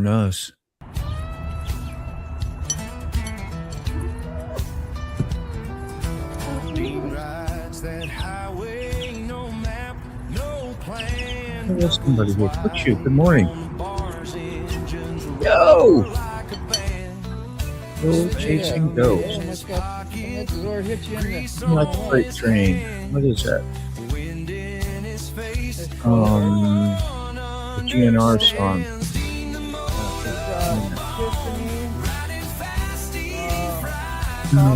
us. There's somebody here. What's you? Good morning. Yo! Go chasing ghosts. Like a freight train. What is that? The GNR song. Good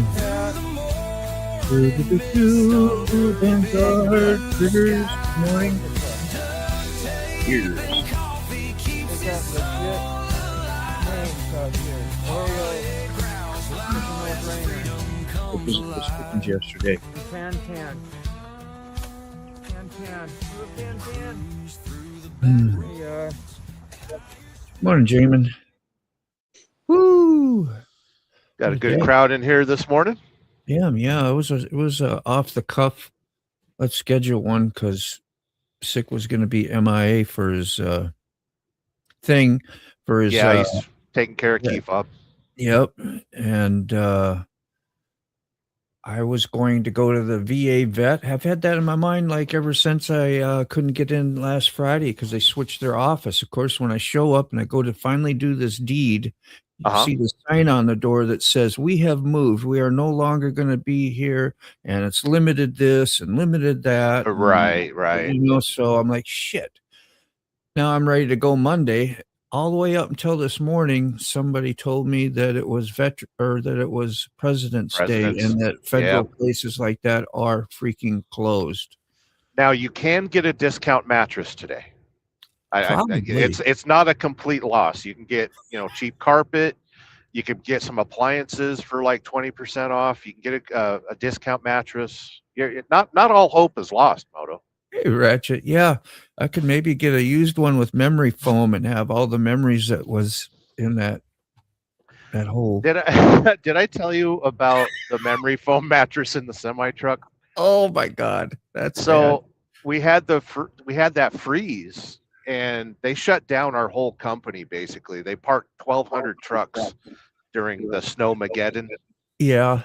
morning. Here's. It was yesterday. Morning, Jamin. Woo! Got a good crowd in here this morning. Yeah. It was off the cuff. Let's schedule one because Sick was going to be MIA for his thing for his. Yeah, he's taking care of Key Fob. Yep, and I was going to go to the VA vet. I've had that in my mind like ever since I couldn't get in last Friday because they switched their office. Of course, when I show up and I go to finally do this deed, you see the sign on the door that says, "We have moved. We are no longer going to be here, and it's limited this and limited that." Right. You know, so I'm like, shit. Now I'm ready to go Monday. All the way up until this morning, somebody told me that it was President's Day and that federal places like that are freaking closed. Now you can get a discount mattress today. It's not a complete loss. You can get cheap carpet. You can get some appliances for like 20% off. You can get a discount mattress. Not all hope is lost, Moto. Hey, Ratchet. Yeah, I could maybe get a used one with memory foam and have all the memories that was in that hole. Did I tell you about the memory foam mattress in the semi truck? Oh my God, that's so bad. we had that freeze, and they shut down our whole company. Basically, they parked 1,200 trucks during the Snowmageddon. Yeah,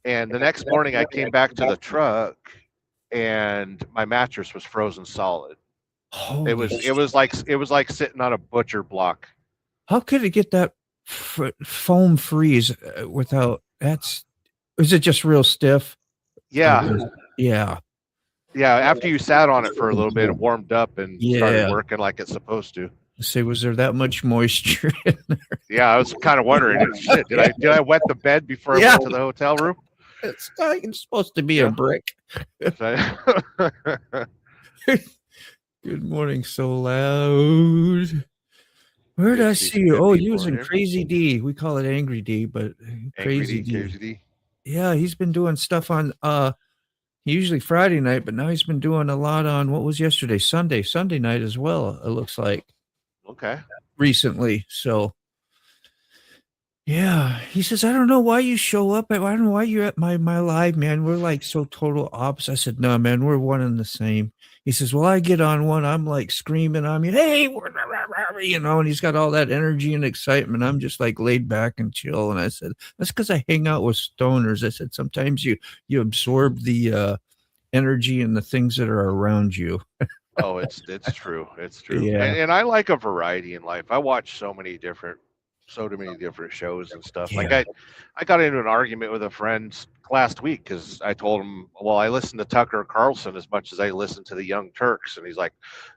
and the next morning I came back to the truck. And my mattress was frozen solid. It was like sitting on a butcher block. How could it get that foam freeze without? Is it just real stiff? Yeah. Yeah. After you sat on it for a little bit, it warmed up and started working like it's supposed to. Say, was there that much moisture in there? Yeah, I was kind of wondering. Shit, did I wet the bed before I went to the hotel room? It's supposed to be a brick. Good morning, so loud. Where did I see you? Oh, you was in Crazy D. We call it Angry D, but Crazy D. Yeah, he's been doing stuff on usually Friday night, but now he's been doing a lot on what was yesterday, Sunday night as well. It looks like. Okay. Recently, so. Yeah, he says, I don't know why you show up. I don't know why you're at my live, man. We're like so total opposite. I said, no, man, we're one and the same. He says, well, I get on one. I'm like screaming. I mean, hey, and he's got all that energy and excitement. I'm just like laid back and chill. And I said, that's because I hang out with stoners. I said, sometimes you absorb the energy and the things that are around you. Oh, it's true. It's true. Yeah. And I like a variety in life. I watch so many different shows and stuff. Yeah. Like I got into an argument with a friend last week because I told him, well, I listen to Tucker Carlson as much as I listen to the Young Turks, and he's like,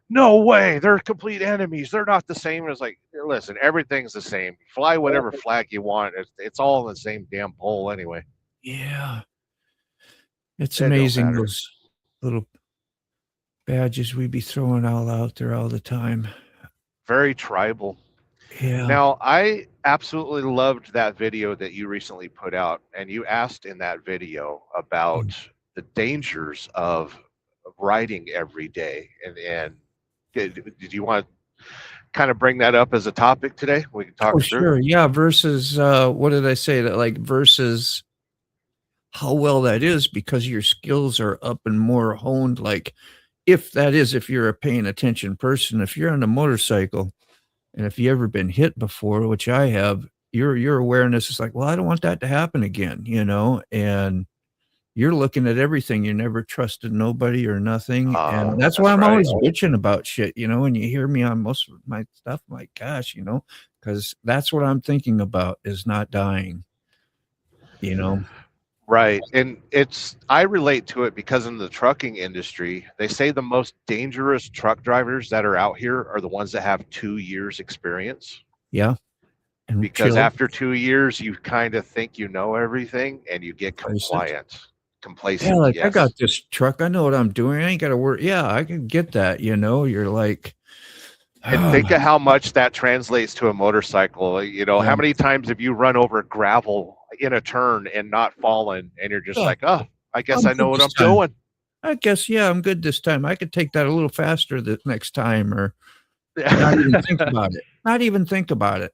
no way, they're complete enemies, they're not the same. And it's like, listen, everything's the same. Fly whatever flag you want. It's all in the same damn pole anyway. Yeah, it's amazing those little badges we be throwing all out there all the time. Very tribal. Yeah. Now, I absolutely loved that video that you recently put out, and you asked in that video about the dangers of riding every day. And did you want to kind of bring that up as a topic today? We can talk through. Sure. Yeah. Versus, what did I say? That like versus how well that is because your skills are up and more honed. Like if you're a paying attention person, if you're on a motorcycle, And if you ever been hit before, which I have, your awareness is like, well, I don't want that to happen again, you know, and you're looking at everything. You never trusted nobody or nothing. And that's why That's I'm right. always bitching about shit, you know, and you hear me on most of my stuff. I'm like, gosh, you know, because that's what I'm thinking about is not dying, you know. Right. And I relate to it because in the trucking industry, they say the most dangerous truck drivers that are out here are the ones that have 2 years experience. Yeah. And Because chill. after 2 years, you kind of think you know everything and you get Complacent. Yeah, complacent. like I got Yes. this truck. I know what I'm doing. I ain't got to worry. Yeah, I can get that. You know, you're like, And think of how much that translates to a motorcycle. You know, yeah, how many times have you run over gravel in a turn and not fallen? And you're just yeah, like, oh, I guess I'm I know good what this I'm time. doing. I guess, yeah, I'm good this time. I could take that a little faster the next time or not even think about it. Not even think about it.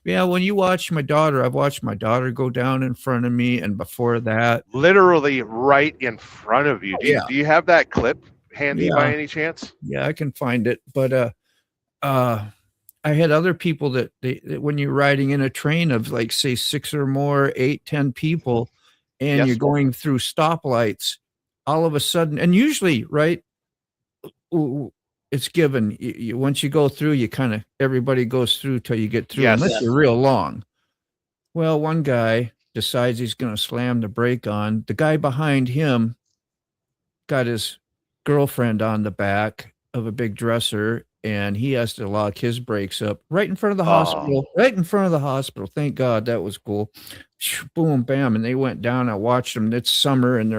Yeah, when you watch my daughter, I've watched my daughter go down in front of me, and before that, Literally right in front of you. oh, Do you have that clip handy by yeah, any chance? yeah, I can find it. But uh I had other people that when you're riding in a train of like say 6 or more, 8, 10 people, and you're Yes. going through stoplights, all of a sudden, and usually, right, it's given. Once you go through, you kind of everybody goes through till you get through, unless Yes. you're real long. Well, one guy decides he's going to slam the brake on. The guy behind him got his girlfriend on the back of a big dresser and he has to lock his brakes up right in front of the Oh, hospital, right in front of the hospital. Thank God that was cool. Boom, bam. And they went down. I watched them. It's summer and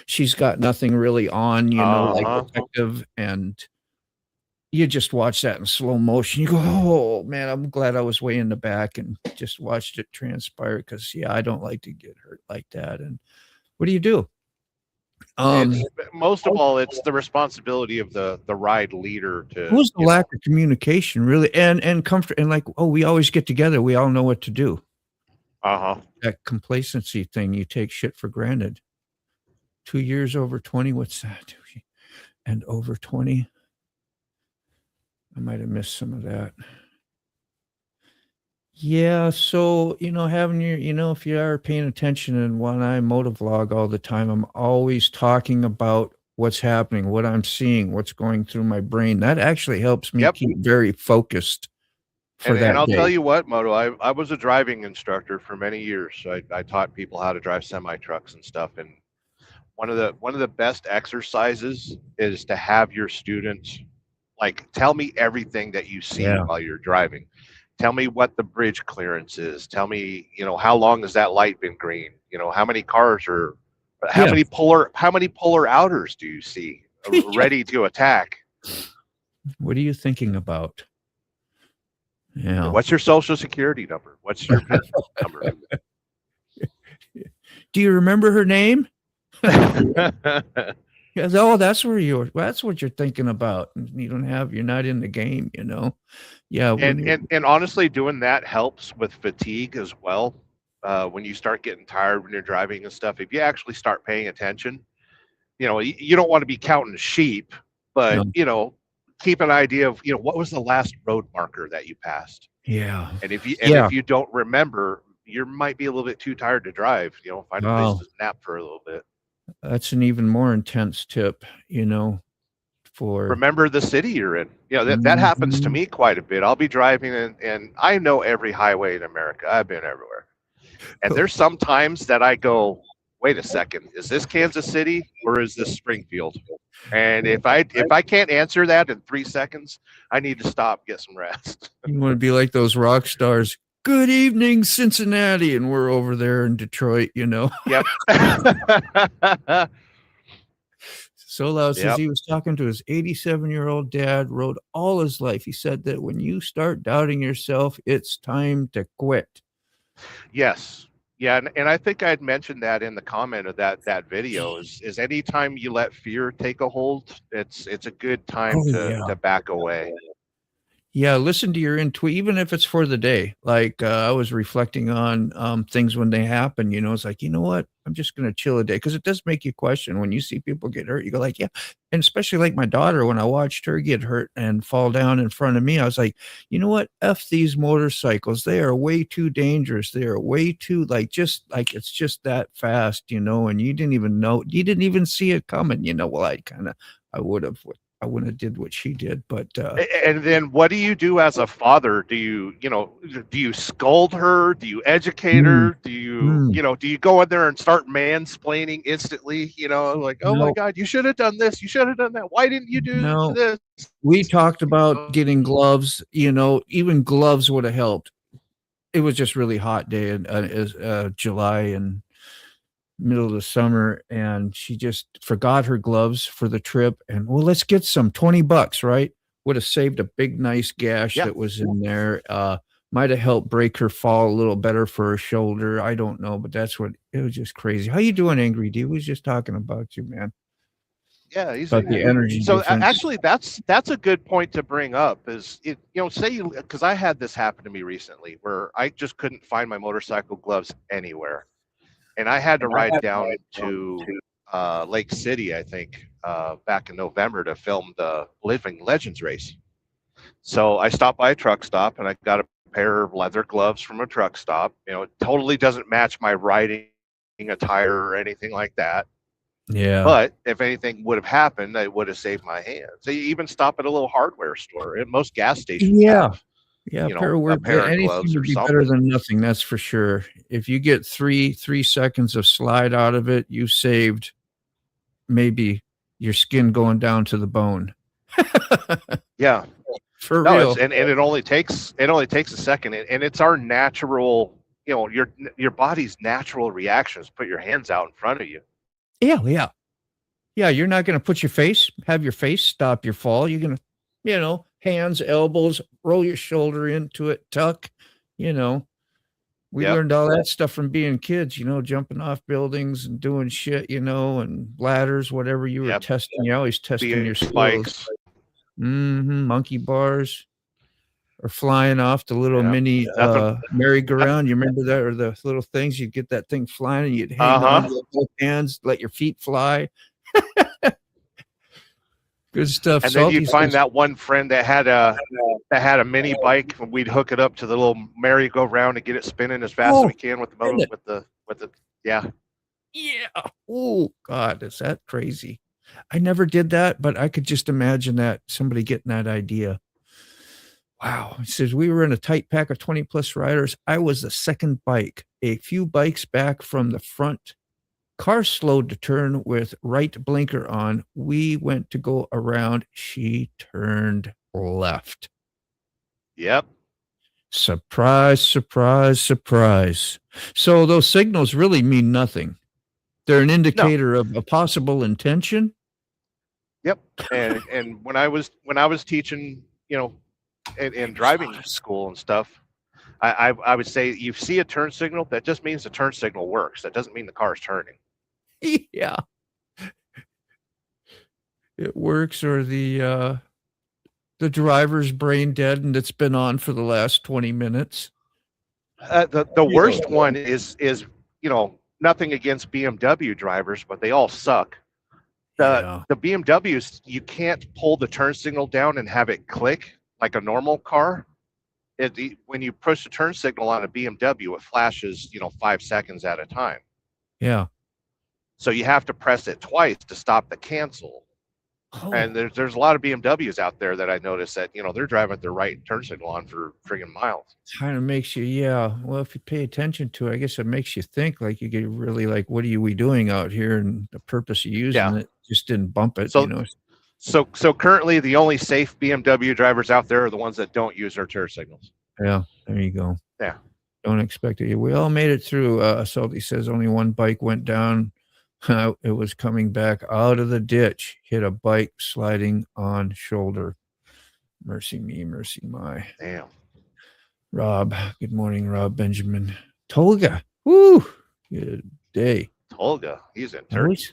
she's got nothing really on, you know, like uh-huh. protective. And you just watch that in slow motion. You go, oh man, I'm glad I was way in the back and just watched it transpire because, yeah, I don't like to get hurt like that. And what do you do? Um, It's most of all, it's the responsibility of the ride leader It to, was the lack of communication, really, and comfort, and like, oh, we always get together. We all know what to do. uh-huh. That complacency thing, you take shit for granted. 2 years over 20, what's that? And over 20, I might have missed some of that. Yeah, so having if you are paying attention and when I motovlog all the time, I'm always talking about what's happening, what I'm seeing, what's going through my brain. That actually helps me Yep. keep very focused for And that I'll tell day. you what, Moto, I was a driving instructor for many years. So I taught people how to drive semi trucks and stuff. And one of the best exercises is to have your students like tell me everything that you see Yeah. while you're driving. Tell me what the bridge clearance is. Tell me, how long has that light been green? How many cars are Yeah. how many polar outers do you see ready to attack? What are you thinking about? Yeah. What's your social security number? What's your VIN number? Do you remember her name? Yes. Oh, that's what you're thinking about. You're not in the game, you know? Yeah. And honestly, doing that helps with fatigue as well. When you start getting tired when you're driving and stuff, if you actually start paying attention, you don't want to be counting sheep, but No. keep an idea of what was the last road marker that you passed, Yeah. and if you Yeah. don't remember, you might be a little bit too tired to drive. Find a place Oh, to nap for a little bit. that's an even more intense tip, for Remember the city you're in. That happens to Mhm. me quite a bit. I'll be driving and I know every highway in America. I've been everywhere. And there's some times that I go, wait a second, is this Kansas City or is this Springfield? And if I can't answer that in 3 seconds, I need to stop, get some rest. You want to be like those rock stars. Good evening, Cincinnati, and we're over there in Detroit, Yep. So loud says Yep. he was talking to his 87-year-old dad, rode all his life. He said that when you start doubting yourself, it's time to quit. Yes. Yeah, and I think I'd mentioned that in the comment of that video is anytime you let fear take a hold, it's a good time Oh, to yeah. to back away. Yeah, listen to your intuition, even if it's for the day. Like I was reflecting on things when they happen. It's like, you know what? I'm just gonna chill a day because it does make you question when you see people get hurt. You go like, yeah, and especially like my daughter when I watched her get hurt and fall down in front of me. I was like, you know what? F these motorcycles. They are way too dangerous. They are way too just like it's just that fast, and you didn't even know. You didn't even see it coming. Well, I would have. I wouldn't have did what she did, but And then what do you do as a father? Do you scold her? Do you educate mm, her? Do you, mm, do you go in there and start mansplaining instantly? Like, oh my no, God, you should have done this. You should have done that. Why didn't you do no. this? We talked about getting gloves, even gloves would have helped. It was just really hot day in July and middle of the summer, and she just forgot her gloves for the trip. And well, let's get some $20, right? Would have saved a big, nice gash Yeah. that was in there. Might have helped break her fall a little better for her shoulder. I don't know, but that's what it was just crazy. How you doing, Angry D? We was just talking about you, man. Yeah, About the energy difference. actually that's a good point to bring up is say because I had this happen to me recently where I just couldn't find my motorcycle gloves anywhere, and I had to ride down to Lake City, I think, back in November to film the Living Legends race. So I stopped by a truck stop and I got a pair of leather gloves from a truck stop. It totally doesn't match my riding attire or anything like that. Yeah. But if anything would have happened, I would have saved my hand. So you even stop at a little hardware store. And most gas stations Yeah. have, Yeah, a pair of anything gloves or would be better something. than nothing, that's for sure. If you get 3 seconds of slide out of it, you saved maybe your skin going down to the bone. Yeah. For No, real. and it only takes a second, and it's our natural, your body's natural reactions. Put your hands out in front of you. Yeah, yeah. Yeah, you're not gonna have your face stop your fall. You're gonna, hands, elbows, roll your shoulder into it, tuck, you know. We Yep. learned all that stuff from being kids, jumping off buildings and doing shit, and ladders, whatever you were Yep. testing. You're always testing your skills. Bikes. Monkey bars or flying off the little Yeah. mini Nothing. merry-go-round. You remember that, or the little things? You'd get that thing flying and you'd hang on Uh-huh. with both hands, let your feet fly. Good stuff. And then Salty you'd find says, that one friend that had a mini bike, and we'd hook it up to the little merry-go-round and get it spinning as fast as we can with the motor, with the yeah. yeah. Oh God, is that crazy? I never did that, but I could just imagine that somebody getting that idea. Wow. He says, we were in a tight pack of 20 plus riders. I was the second bike, a few bikes back from the front. Car slowed to turn with right blinker on. We went to go around. She turned left. Yep. Surprise, surprise, surprise. So those signals really mean nothing. They're an indicator of a possible intention. Yep. And when I was teaching, in driving school and stuff, I would say you see a turn signal, that just means the turn signal works. That doesn't mean the car is turning. Yeah. It works, or the driver's brain dead and it's been on for the last 20 minutes. The worst one is nothing against BMW drivers, but they all suck. The BMWs, you can't pull the turn signal down and have it click like a normal car. When you push the turn signal on a BMW, it flashes 5 seconds at a time. Yeah. So you have to press it twice to stop the cancel. Oh. And there's a lot of BMWs out there that I noticed that they're driving their right turn signal on for friggin' miles. Kind of makes you, yeah. Well, if you pay attention to it, I guess it makes you think. Like you get really like, what are we doing out here? And the purpose of using it just didn't bump it. So currently the only safe BMW drivers out there are the ones that don't use their turn signals. Yeah, there you go. Yeah. Don't expect it. We all made it through. Salty says only one bike went down. It was coming back out of the ditch, hit a bike sliding on shoulder. Mercy me, mercy my. Damn. Rob, good morning, Rob Benjamin. Tolga, woo, good day. Tolga, he's in Turkey.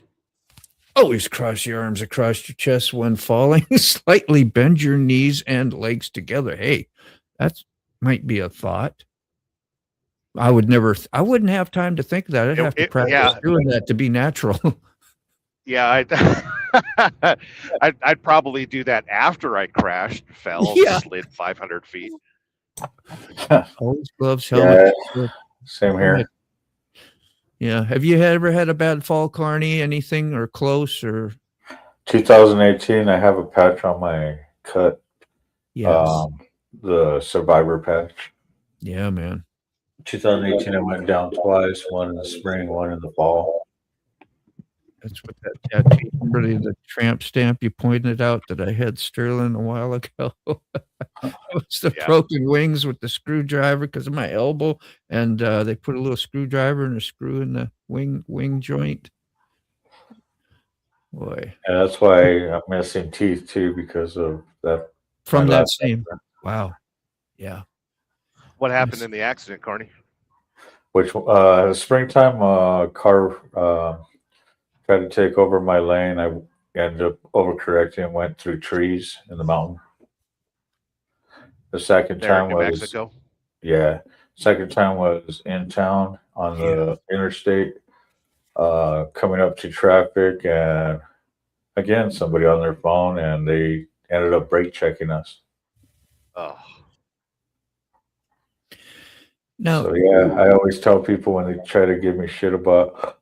Always cross your arms across your chest when falling. Slightly bend your knees and legs together. Hey, that's might be a thought. I wouldn't have time to think of that. I'd have to practice Yeah, doing that to be natural. yeah. I'd probably do that after I crashed, fell, Yeah. slid 500 feet. Always gloves, Yeah, helmet. same Go ahead. here. Yeah. Have you ever had a bad fall, Carney? Anything or close or 2018, I have a patch on my cut. yes? The survivor patch. Yeah, man. 2018, I went down twice. One in the spring, one in the fall. That's what that tattoo. Remember the tramp stamp you pointed out that I had Sterling a while ago? It was the Yeah. broken wings with the screwdriver because of my elbow, and they put a little screwdriver and a screw in the wing joint. Boy, And that's why I'm missing teeth too because of that. from my that last same. accident. Wow. Yeah. What happened Yes. in the accident, Carney? Which springtime car tried to take over my lane. I ended up overcorrecting and went through trees in the mountain. The second There in time New was Mexico? Second time was in town on the interstate, coming up to traffic, and again somebody on their phone, and they ended up brake checking us. Oh, Now, So yeah, I always tell people when they try to give me shit about,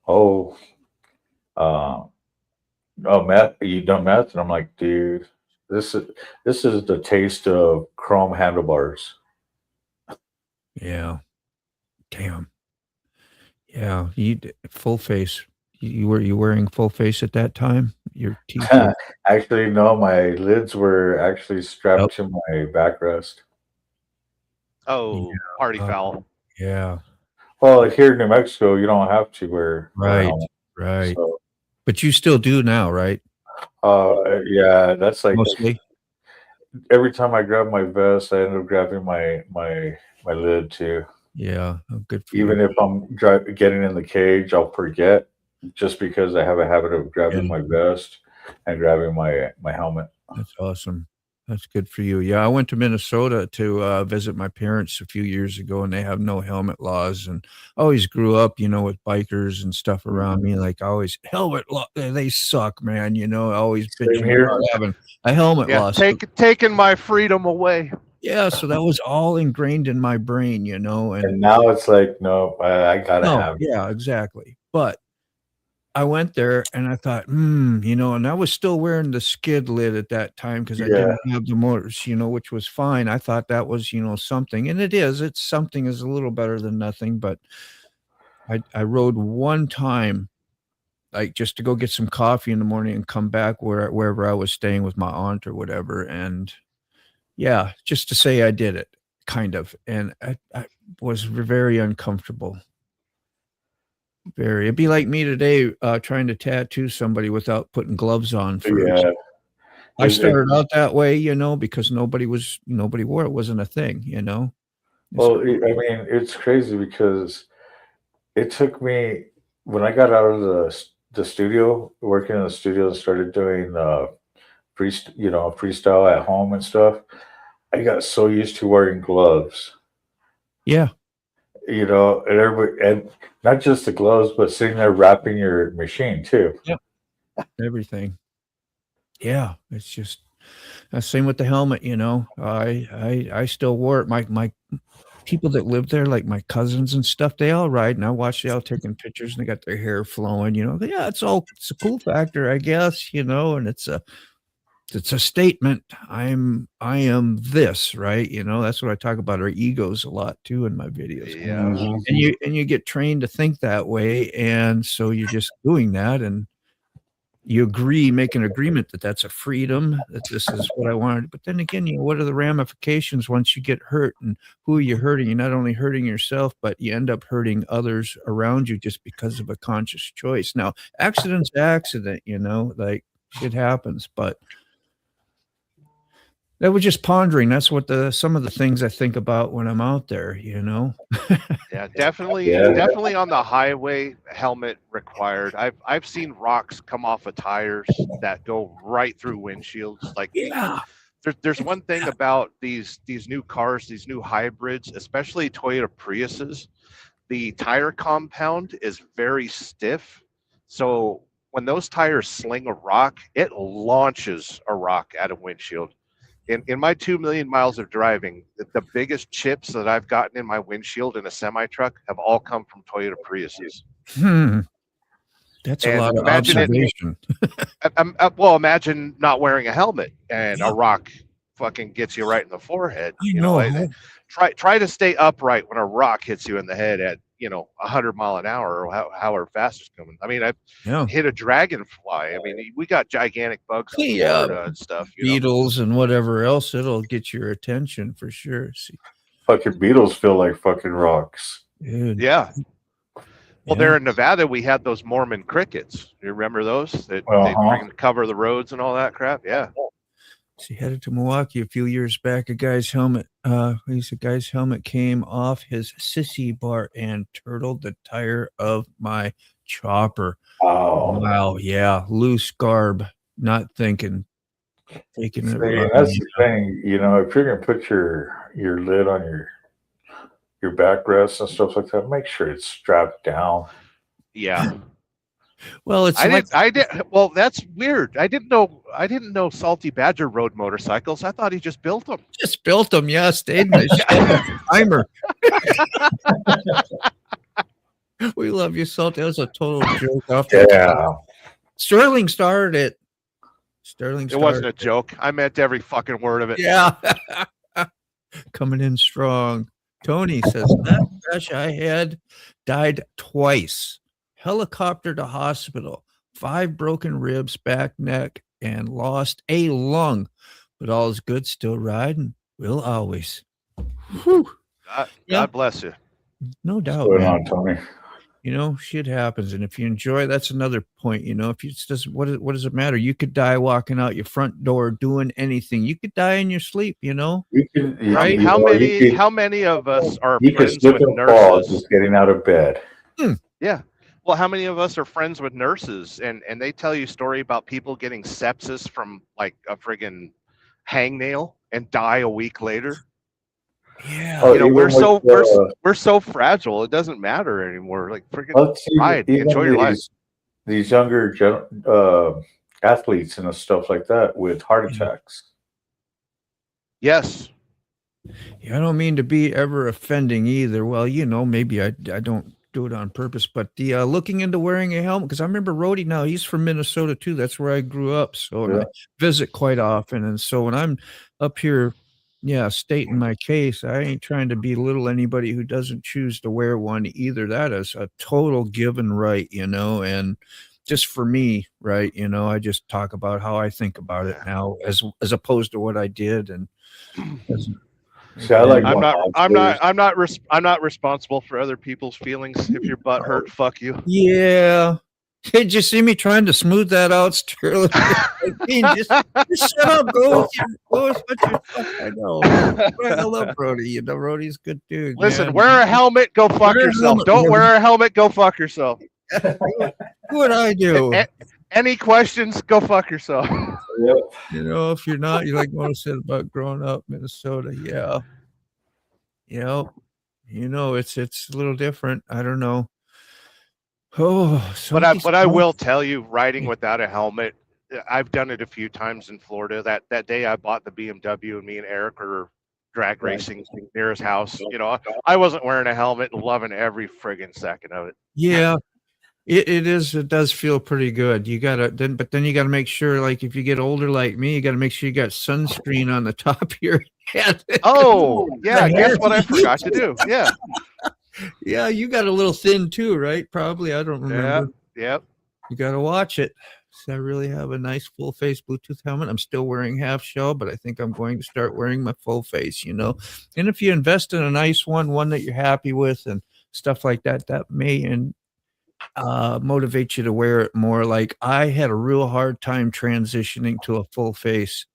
meth, you done meth, and I'm like, dude, this is the taste of chrome handlebars. yeah. Damn. Yeah. Full face. You were wearing full face at that time? Your teeth were Actually, no, my lids were actually strapped to my backrest. party foul. yeah. Well, here in New Mexico, you don't have to wear a Right. helmet. Right. So, But you still do now, right? yeah, that's like Mostly. every time I grab my vest, I end up grabbing my lid too. Yeah. Oh, good for Even you. if I'm getting in the cage, I'll forget just because I have a habit of grabbing my vest and grabbing my helmet. That's awesome. That's good for you. Yeah, I went to Minnesota to visit my parents a few years ago, and they have no helmet laws. And I always grew up, with bikers and stuff around me. Like always, helmet law, they suck, man. Always bitching here. about having a helmet Yeah, law. taking my freedom away. Yeah, so that was all ingrained in my brain, and now it's like, no, I gotta have it. yeah, exactly. But I went there and I thought, and I was still wearing the skid lid at that time because I didn't have the motors, which was fine. I thought that was, something, and it is. It's something is a little better than nothing. But I rode one time, like just to go get some coffee in the morning and come back wherever I was staying with my aunt or whatever, and yeah, just to say I did it, kind of, and I was very uncomfortable. It'd be like me today, trying to tattoo somebody without putting gloves on first. Yeah. I started out that way, because nobody wore it. It wasn't a thing, Well, I mean, it's crazy because it took me when I got out of the studio, working in the studio, and started doing freestyle at home and stuff. I got so used to wearing gloves. Yeah. And everybody, and not just the gloves, but sitting there wrapping your machine too. Yep. Everything. Yeah, it's just same with the helmet. I still wore it. My people that live there, like my cousins and stuff, they all ride, and I watch they all taking pictures, and they got their hair flowing. Yeah, it's a cool factor, I guess. And it's a statement. I am this, right? That's what I talk about, our egos a lot too in my videos. Yeah. Mhm. And you get trained to think that way, and so you're just doing that, and you make an agreement that that's a freedom, that this is what I wanted. But then again, what are the ramifications once you get hurt, and who are you hurting? You're not only hurting yourself, but you end up hurting others around you just because of a conscious choice. Now, accident's accident, like shit happens, but That was just pondering. That's what some of the things I think about when I'm out there, you know. Yeah, definitely, Yeah. definitely on the highway, helmet required. I've seen rocks come off of tires that go right through windshields. Like Yeah. there's one thing about these new cars, these new hybrids, especially Toyota Priuses. The tire compound is very stiff, so when those tires sling a rock, it launches a rock at a windshield. In my 2 million miles of driving, the biggest chips that I've gotten in my windshield in a semi truck have all come from Toyota Priuses. That's a And lot of imagine observation. well, imagine not wearing a helmet and a rock fucking gets you right in the forehead. I know. Try to stay upright when a rock hits you in the head at 100 mile an hour, or however fast it's coming. I mean, I Yeah. hit a dragonfly. I mean, we got gigantic bugs in Yeah. Florida and stuff. Beetles and whatever else, it'll get your attention for sure. See, Fucking beetles feel like fucking rocks. dude. Yeah. Well, Yeah. there in Nevada, we had those Mormon crickets. You remember those? They bring cover the roads and all that crap. Yeah. So he headed to Milwaukee a few years back. A guy's helmet came off his sissy bar and turtled the tire of my chopper. Oh, Wow. Yeah. Loose garb. Not thinking. Taking it. See, that's the thing. If you're gonna put your lid on your backrest and stuff like that, make sure it's strapped down. Yeah. Well, it's I did. Well, that's weird. I didn't know Salty Badger rode motorcycles. I thought he just built them. just built them. Yeah, stayed in the timer. We love you, Salt. That was a total joke. Off the top. Sterling started it. It wasn't a joke. I meant every fucking word of it. Yeah. Coming in strong. Tony says that crash I had, died twice. Helicopter to hospital, 5 broken ribs, back, neck, and lost a lung. But all is good, still riding. Will always. Whew. God bless you. No doubt. What's going on, Tony? Shit happens. And if you enjoy, that's another point. If you just what does it matter? You could die walking out your front door doing anything. You could die in your sleep, You can, right? How many of us are you friends could slip with and fall nurses? just getting out of bed. Yeah. Well, how many of us are friends with nurses and they tell you a story about people getting sepsis from like a friggin' hangnail and die a week later? Yeah. We're so fragile. It doesn't matter anymore. Like friggin' ride, enjoy your life. These younger athletes and stuff like that with heart attacks. Yes. Yeah, I don't mean to be ever offending either. Well, maybe I don't do it on purpose, but the looking into wearing a helmet, because I remember Rody now, he's from Minnesota too. That's where I grew up. So and I visit quite often. And so when I'm up here, stating my case, I ain't trying to belittle anybody who doesn't choose to wear one either. That is a total given right, and just for me, right, I just talk about how I think about it now as opposed to what I did. And See, I'm not responsible for other people's feelings. If your butt hurt, fuck you. Yeah. Did you see me trying to smooth that out, Sterling? just shut up, go with what you I know. I love Brody. Brody's a good dude. Listen, wear a helmet, go fuck yourself. Don't wear a helmet, go fuck yourself. What I do. Any questions, go fuck yourself. Yep. If you're not, you like what I said about growing up in Minnesota. Yeah. It's a little different. I don't know. Oh, but I will tell you, riding without a helmet, I've done it a few times in Florida. That day I bought the BMW and me and Eric were drag racing near his house. I wasn't wearing a helmet and loving every friggin' second of it. Yeah. It does feel pretty good. But then you gotta make sure, like if you get older like me, you gotta make sure you got sunscreen on the top of your head. Oh, yeah. Guess what I forgot to do? Yeah. Yeah, you got a little thin too, right? Probably. I don't remember. Yep. You got to watch it. So I really have a nice full face Bluetooth helmet. I'm still wearing half shell, but I think I'm going to start wearing my full face, And if you invest in a nice one that you're happy with and stuff like that, that may motivate you to wear it more. Like I had a real hard time transitioning to a full face.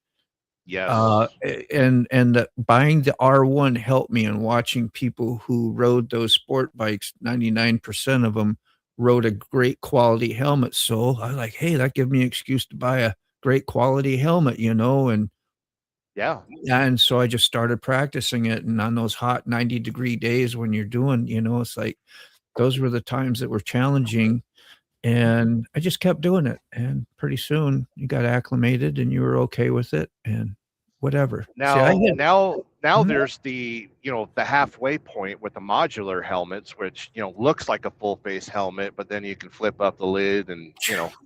Yes. And buying the R1 helped me in watching people who rode those sport bikes. 99% of them rode a great quality helmet. So I was like, hey, that gives me an excuse to buy a great quality helmet, and Yeah. and so I just started practicing it. And on those hot 90-degree days when you're doing, it's like those were the times that were challenging. And I just kept doing it. And pretty soon you got acclimated and you were okay with it and whatever. See, I Now, hit. now, now Mhm. there's the the halfway point with the modular helmets, which looks like a full face helmet, but then you can flip up the lid and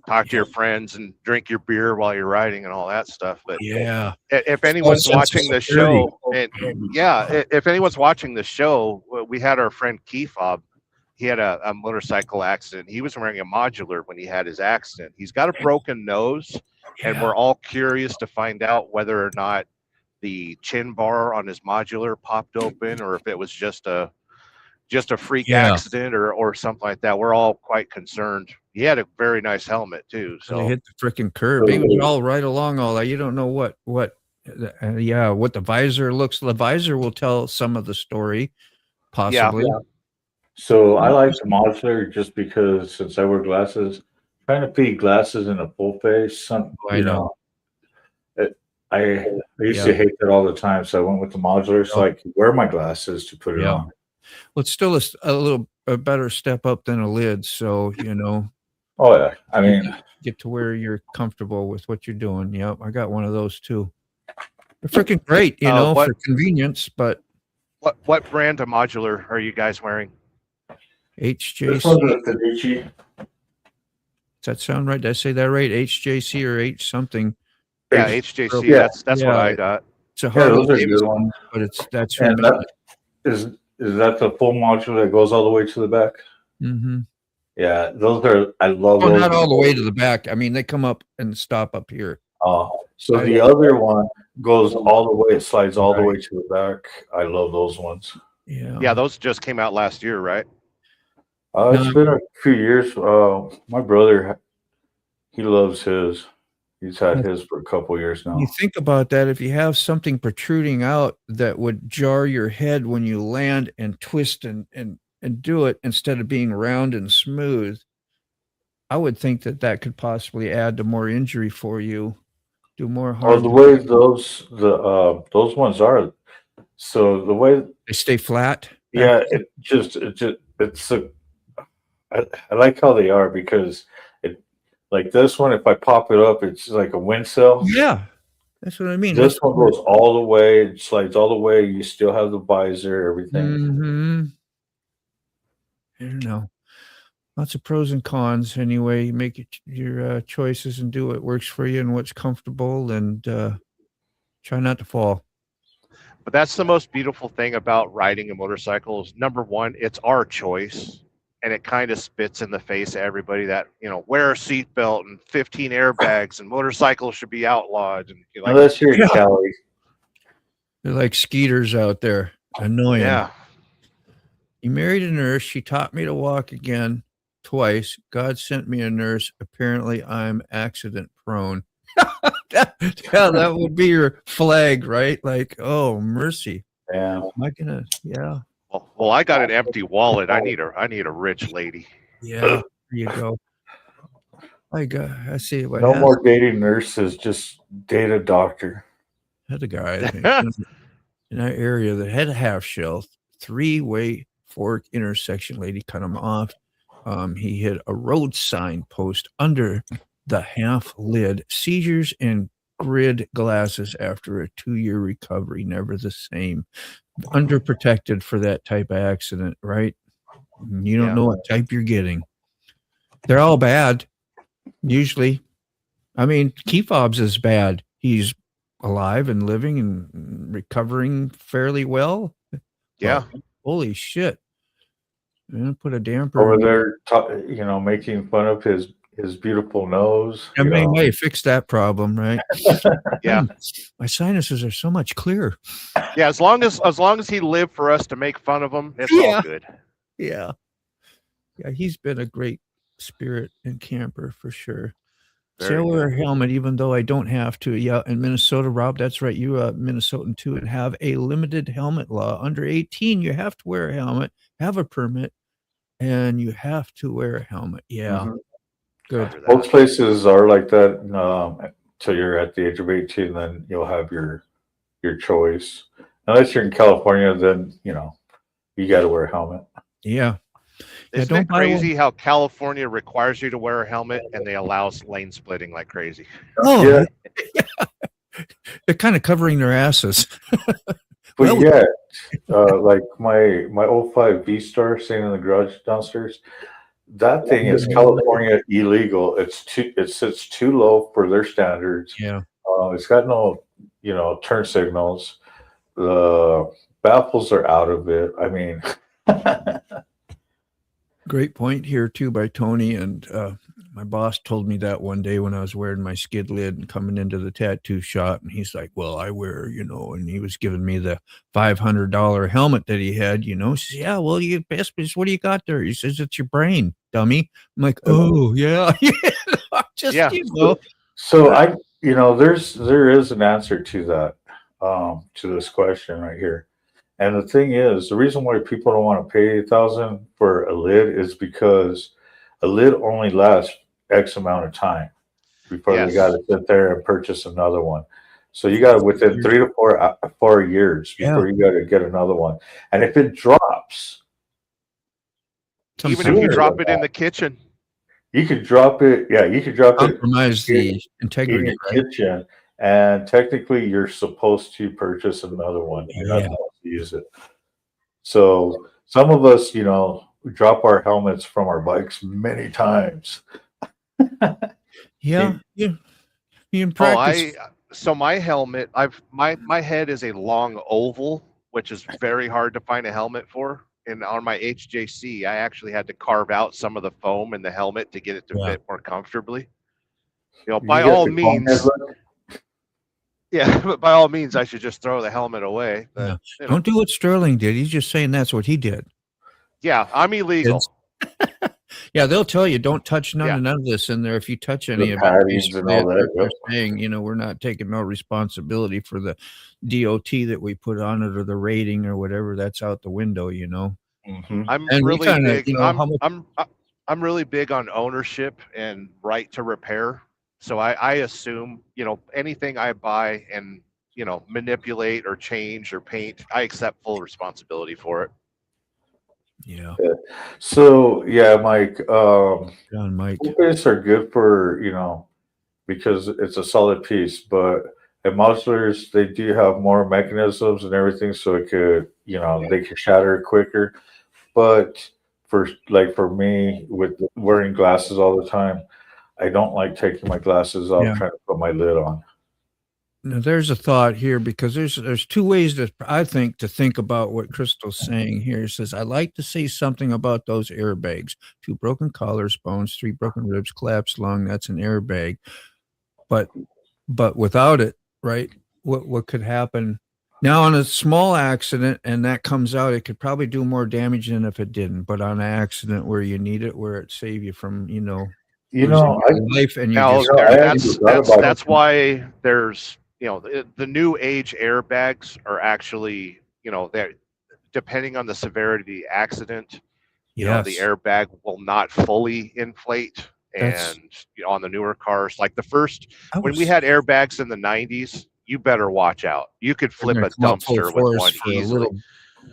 talk to your friends and drink your beer while you're riding and all that stuff. But Yeah. if False anyone's sense of watching the security. show, and yeah, if anyone's watching the show, we had our friend Keyfob. He had a motorcycle accident. He was wearing a modular when he had his accident. He's got a broken nose, and Yeah. we're all curious to find out whether or not the chin bar on his modular popped open or if it was just a freak Yeah. accident or something like that. We're all quite concerned. He had a very nice helmet too. So they So hit the freaking curb. He was all right along all that. You don't know what what the visor looks. The visor will tell some of the story, possibly. So I like the modular just because since I wear glasses, trying to fit glasses in a full face, I know. I used to hate that all the time. So I went with the modular so I could wear my glasses to put it on. Well, it's still a better step up than a lid. So, Oh yeah. I mean, get to where you're comfortable with what you're doing. Yep. I got one of those too. They're freaking great, for convenience, but what brand of modular are you guys wearing? this one's HJC. a Fiduci. Does that sound right? Did I say that right? HJC or H something? Yeah, HJC. Yeah. That's what I got. It's a Yeah, Harley those are Davidson, good ones. but that's And that is that the full modular that goes all the way to the back? Mm-hmm. Yeah, those are. I love Oh, those. not all the way to the back. I mean, they come up and stop up here. So the other one goes all the way. It slides all the way to the back. I love those ones. Yeah, those just came out last year, right? It's been a few years. My brother, he loves his. He's had his for a couple years now. You think about that. If you have something protruding out that would jar your head when you land and twist and do it instead of being round and smooth, I would think that could possibly add to more injury for you, do more harm. Well, the way those ones are, so the way they stay flat. Yeah, I like how they are because like this one, if I pop it up, it's like a wind cell. Yeah, that's what I mean. This one goes all the way, it slides all the way. You still have the visor, everything. Mm-hmm. I don't know. Lots of pros and cons. Anyway, you make your choices and do what works for you and what's comfortable, and try not to fall. But that's the most beautiful thing about riding a motorcycle is, number one, it's our choice. And it kind of spits in the face of everybody that, wear a seatbelt and 15 airbags and motorcycles should be outlawed. And unless you're in Cali. They're like skeeters out there. Annoying. Yeah. He married a nurse. She taught me to walk again twice. God sent me a nurse. Apparently, I'm accident prone. that would be your flag, right? Like, oh, mercy. Yeah. Am I gonna? Yeah. Well, I got an empty wallet. I need a rich lady. Yeah, there you go. I see what. No more dating nurses, just date a doctor. Had a guy in our area that had a half shell, 3-way fork intersection. Lady cut him off. He hit a road sign post under the half lid. Seizures and grid glasses after a 2-year recovery. Never the same. Underprotected for that type of accident, right? You don't know what type you're getting. They're all bad, usually. I mean, Keyfob's is bad. He's alive and living and recovering fairly well. Yeah. But, holy shit. I'm gonna put a damper over there, making fun of his beautiful nose. I mean, hey, fix that problem, right? Yeah. My sinuses are so much clearer. Yeah, as long as he lived for us to make fun of him, it's all good. Yeah. Yeah, he's been a great spirit and camper for sure. See, I wear a helmet even though I don't have to. Yeah, in Minnesota, Rob, that's right. You Minnesotan too, and have a limited helmet law. Under 18, you have to wear a helmet, have a permit, and you have to wear a helmet. Yeah, good. Most places are like that till you're at the age of 18. Then you'll have your choice. Unless you're in California, then you got to wear a helmet. Yeah. Isn't it crazy how California requires you to wear a helmet and they allow lane splitting like crazy? Oh, yeah. They're kind of covering their asses. But like my 05 V-Star sitting in the garage downstairs, that thing is California illegal. It sits too low for their standards. Yeah. It's got no, turn signals. The baffles are out of it. I mean, great point here too by Tony. And my boss told me that one day when I was wearing my skid lid and coming into the tattoo shop, and he's like, well, I wear, and he was giving me the $500 helmet that he had, He says, yeah, well, what do you got there? He says, it's your brain, dummy. I'm like, oh yeah. So there is an answer to that, to this question right here. And the thing is, the reason why people don't want to pay $8,000 for a lid is because a lid only lasts X amount of time before they got to sit there and purchase another one. So you got to within 3 to 4 years before you got to get another one. And if it drops, even if you drop it in the kitchen, you could drop it. Yeah, you could drop compromise the integrity in the kitchen. And technically, you're supposed to purchase another one. You're not supposed to use it. So some of us, drop our helmets from our bikes many times. In practice. So my helmet, my head is a long oval, which is very hard to find a helmet for. And on my HJC, I actually had to carve out some of the foam in the helmet to get it to fit more comfortably. By all means. Yeah, but by all means, I should just throw the helmet away. But, Don't do what Sterling did. He's just saying that's what he did. Yeah, I'm illegal. Yeah, they'll tell you don't touch none of this in there. If you touch any of it, they're saying, we're not taking no responsibility for the DOT that we put on it or the rating or whatever. That's out the window, I'm really big. I'm really big on ownership and right to repair. So I assume, anything I buy and, manipulate or change or paint, I accept full responsibility for it. Yeah. So, Mike, Mike. Bits are good for, because it's a solid piece, but at muzzlers, they do have more mechanisms and everything. So it could, they can shatter quicker. But for me, with wearing glasses all the time, I don't like taking my glasses off, trying to put my lid on. Now, there's a thought here because there's two ways that I think to think about what Crystal's saying here. It says, I like to say something about those airbags. 2 broken collarbones, 3 broken ribs, collapsed lung. That's an airbag. But without it, right, what could happen? Now, on a small accident, and that comes out, it could probably do more damage than if it didn't. But on an accident where you need it, where it save you from, life, and that's why there's the new age airbags are actually they're depending on the severity of the accident. The airbag will not fully inflate, and on the newer cars, like the first when we had airbags in the 90s, you better watch out. You could flip a dumpster with one easily.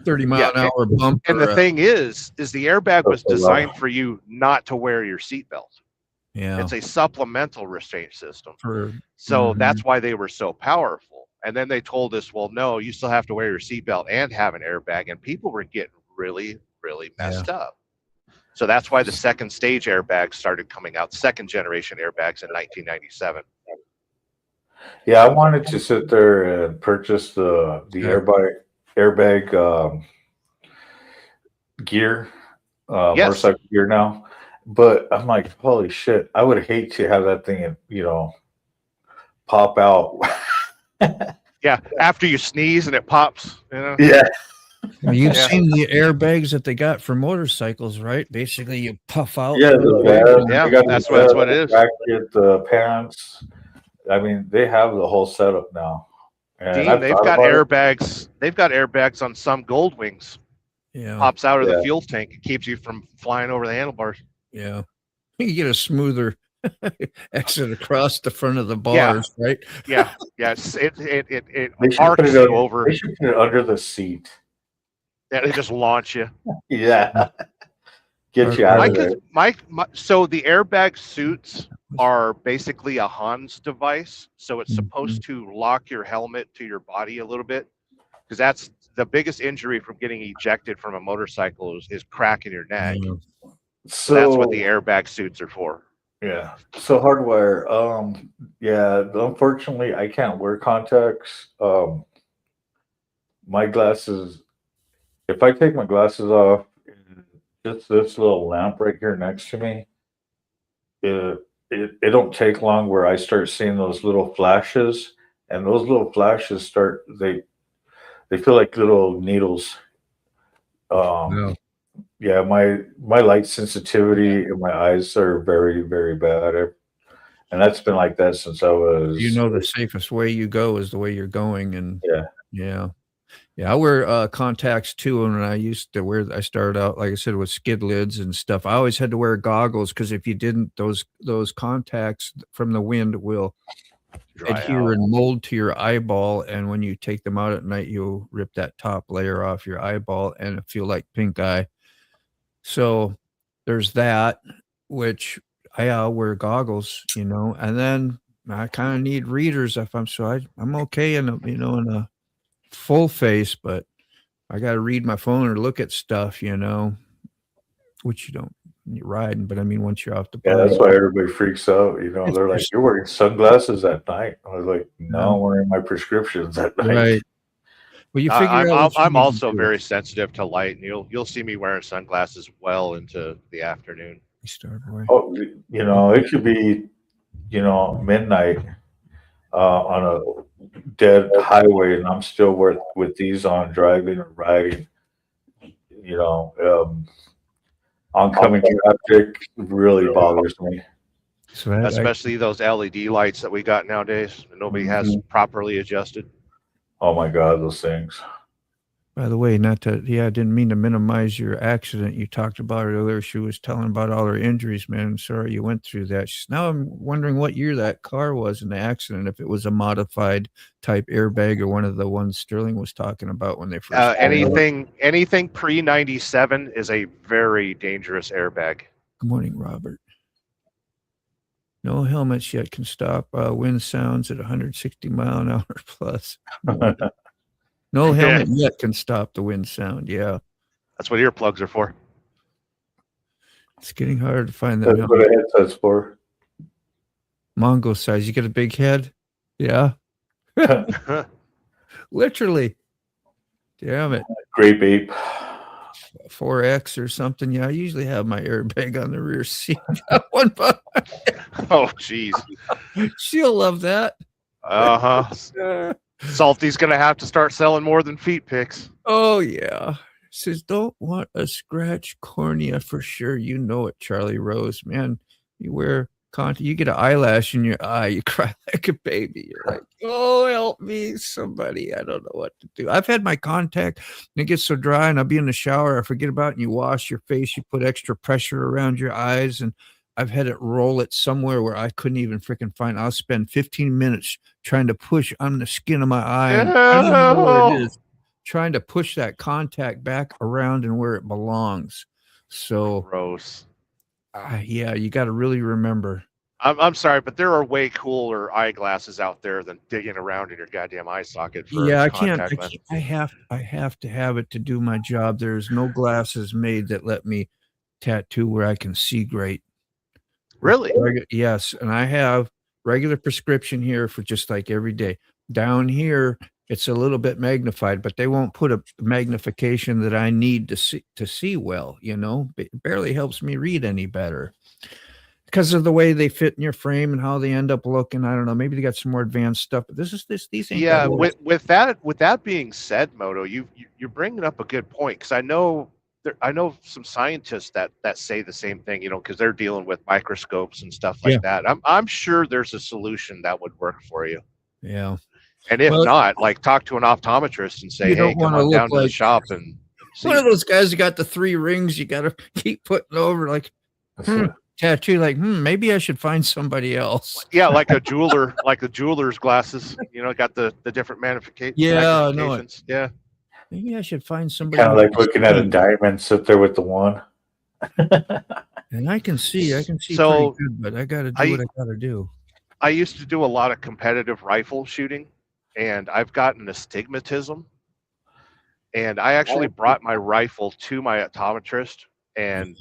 30-mile-an-hour bump. And the thing is the airbag was designed for you not to wear your seatbelt. Yeah, it's a supplemental restraint system. So that's why they were so powerful. And then they told us, well, no, you still have to wear your seatbelt and have an airbag. And people were getting really, really messed up. So that's why the second stage airbags started coming out, second generation airbags in 1997. Yeah, I wanted to sit there and purchase the airbag gear, motorcycle gear now. But I'm like, holy shit, I would hate to have that thing, pop out. Yeah, after you sneeze and it pops, Yeah. Well, you've Yeah. seen the airbags that they got for motorcycles, right? Basically, you puff out. Yeah, through the the vest, Yeah, they got that's the what vest, it the is. jacket, the pants. I mean, they have the whole setup now. And Dean, I've they've thought got about it. airbags. They've got airbags on some Gold Wings. Yeah, Pops out of the Yeah. fuel tank. It keeps you from flying over the handlebars. yeah. You get a smoother exit across the front of the Yeah. bars, right? Yeah, it They should arcs put it you over. They should put it under the seat. Yeah, they just launch you. Yeah. Get you Or- out My, of there. so the airbag suits are basically a Hans device. So it's supposed to lock your helmet to your body a little bit, because that's the biggest injury from getting ejected from a motorcycle is cracking your neck. Yeah. So that's what the airbag suits are for. Yeah. So hardwire. Yeah. Unfortunately, I can't wear contacts. My glasses. If I take my glasses off, just this little lamp right here next to me, it don't take long where I start seeing those little flashes, and those little flashes they feel like little needles. Yeah. Yeah, my light sensitivity in my eyes are very, very bad. And that's been like that since I was. You know, the safest way you go is the way you're going, and Yeah. yeah. I wear contacts too, and I started out, like I said, with skid lids and stuff. I always had to wear goggles because if you didn't, those contacts from the wind will adhere and mold to your eyeball, and when you take them out at night, you'll rip that top layer off your eyeball and feel like pink eye. So there's that, which I'll wear goggles, and then I kind of need readers if I'm okay in a full face, but I got to read my phone or look at stuff, which you don't when you're riding. But I mean, once you're off the bike, that's why everybody freaks out. They're like, "You're wearing sunglasses at night." I was like, "No, I'm wearing my prescriptions at night." right. Well, you figure out. I'm also very sensitive to light, and you'll see me wearing sunglasses well into the afternoon. Oh, it could be, midnight on a dead highway, and I'm still with these on, driving or riding. Oncoming traffic really bothers me. Especially those LED lights that we got nowadays that nobody has properly adjusted. Oh my God, those things. By the way, I didn't mean to minimize your accident. You talked about it earlier. She was telling about all her injuries, man. I'm sorry you went through that. Now I'm wondering what year that car was in the accident, if it was a modified type airbag or one of the ones Sterling was talking about when they first anything pre-97 is a very dangerous airbag. Good morning, Robert. No helmets yet can stop wind sounds at 160 mile an hour plus. No helmet yet can stop the wind sound. Yeah. That's what earplugs are for. It's getting hard to find that. That's what a headset's for. Mongo size. You get a big head? Yeah. Literally. Damn it. Grape ape. 4X or something. Yeah, I usually have my airbag on the rear seat. One Oh, jeez. She'll love that. Salty's gonna have to start selling more than feet picks. Oh yeah. Says don't want a scratch cornea for sure. You know it, Charlie Rose. Man, you wear contact, you get an eyelash in your eye, you cry like a baby. You're like, oh, help me, somebody. I don't know what to do. I've had my contact and it gets so dry, and I'll be in the shower, I forget about it, and you wash your face, you put extra pressure around your eyes, and I've had it roll it somewhere where I couldn't even freaking find. I'll spend 15 minutes trying to push on the skin of my eye. And I don't know where it is. Trying to push that contact back around and where it belongs. So gross. Yeah, you got to really remember. I'm sorry, but there are way cooler eyeglasses out there than digging around in your goddamn eye socket. Yeah, I can't. I have to have it to do my job. There's no glasses made that let me tattoo where I can see great. Really? Yes, and I have regular prescription here for just like every day. Down here, it's a little bit magnified, but they won't put a magnification that I need to see well. It barely helps me read any better. because of the way they fit in your frame and how they end up looking. I don't know. Maybe they got some more advanced stuff, but these ain't Yeah, that old. with that being said, Moto, you're bringing up a good point, because I know some scientists that say the same thing, because they're dealing with microscopes and stuff like that. I'm sure there's a solution that would work for you. Yeah. And if Well, not, like, talk to an optometrist and say, you hey, don't come wanna on look down to the like shop and see. one of those guys who got the 3 rings you got to keep putting over like tattoo. Like, maybe I should find somebody else. Yeah, like a jeweler, like the jeweler's glasses. Got the different magnifications. Yeah, I know it. Yeah. Maybe I should find somebody. Kind of like looking at a diamond, sit there with the one. And I can see So, pretty good, but I got to do what I got to do. I used to do a lot of competitive rifle shooting, and I've gotten astigmatism. And I actually brought my rifle to my optometrist, and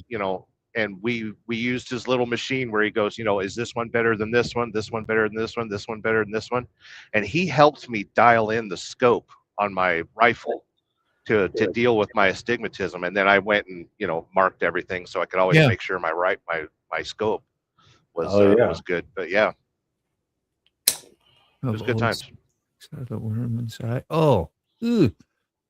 and we used his little machine where he goes, is this one better than this one? This one better than this one? This one better than this one? And he helped me dial in the scope on my rifle to deal with my astigmatism. And then I went and marked everything so I could always make sure my scope was good. But yeah, it was good times. The worm inside. Oh,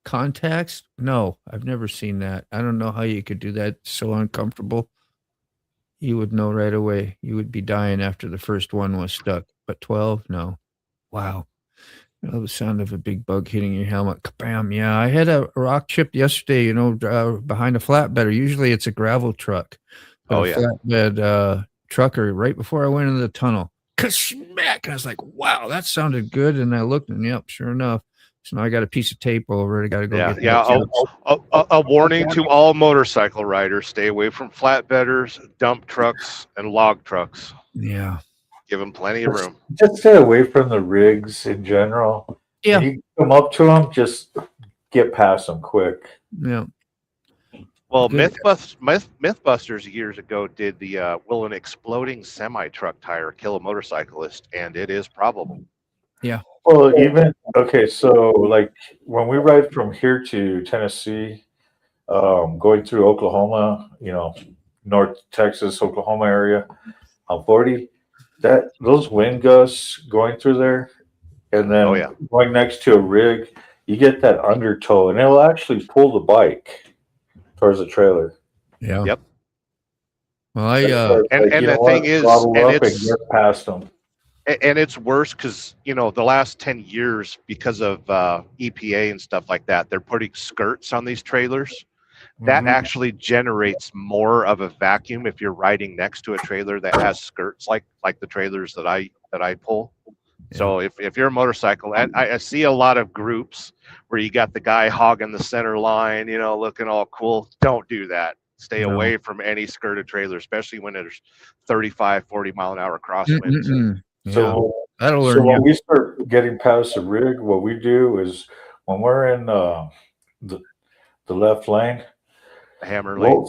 contacts? No, I've never seen that. I don't know how you could do that. It's so uncomfortable. You would know right away. You would be dying after the first one was stuck. But 12, no. Wow. The sound of a big bug hitting your helmet. Kabam. Yeah, I had a rock chip yesterday, behind a flatbedder. Usually it's a gravel truck. But flatbed trucker right before I went into the tunnel. Smack! I was like, wow, that sounded good. And I looked, and yep, sure enough. So now I got a piece of tape over it. I got to go get that. A warning to all motorcycle riders: stay away from flatbedders, dump trucks, and log trucks. Yeah. Give them plenty of room. Just stay away from the rigs in general. Yeah. When you come up to them, just get past them quick. Yeah. Well, Mythbusters years ago did will an exploding semi-truck tire kill a motorcyclist? And it is probable. Yeah. Well, so like when we ride from here to Tennessee, going through Oklahoma, North Texas, Oklahoma area on 40, those wind gusts going through there, and then going next to a rig, you get that undertow, and it'll actually pull the bike towards the trailer. Yeah. Yep. Well, and the thing is, and it's get past them. And it's worse because, the last 10 years, because of EPA and stuff like that, they're putting skirts on these trailers. That actually generates more of a vacuum if you're riding next to a trailer that has skirts like the trailers that I pull. Yeah. So if you're a motorcycle, and I see a lot of groups where you got the guy hogging the center line, looking all cool. Don't do that. Stay away from any skirted trailer, especially when there's 35, 40 mile an hour crosswinds. Yeah. So that'll learn when we start getting past the rig, what we do is when we're in the left lane, the hammer lane,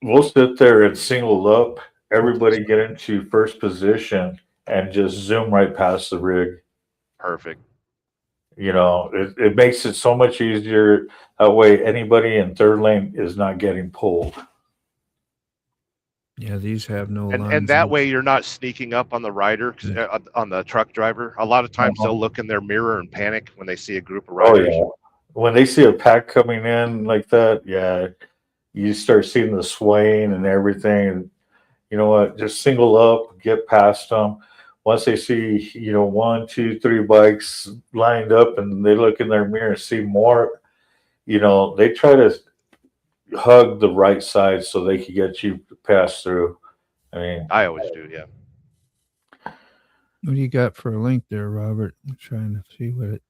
we'll sit there and single up. Everybody get into first position and just zoom right past the rig. Perfect. It makes it so much easier. That way, anybody in third lane is not getting pulled. Yeah, these have no lines. And that way you're not sneaking up on the rider, on the truck driver. A lot of times they'll look in their mirror and panic when they see a group of riders. Oh, yeah. When they see a pack coming in like that, you start seeing the swaying and everything. And you know what? Just single up, get past them. Once they see, 1, 2, 3 bikes lined up and they look in their mirror and see more, they try to hug the right side so they can get you to pass through. I always do, yeah. What do you got for a link there, Robert? I'm trying to see what it.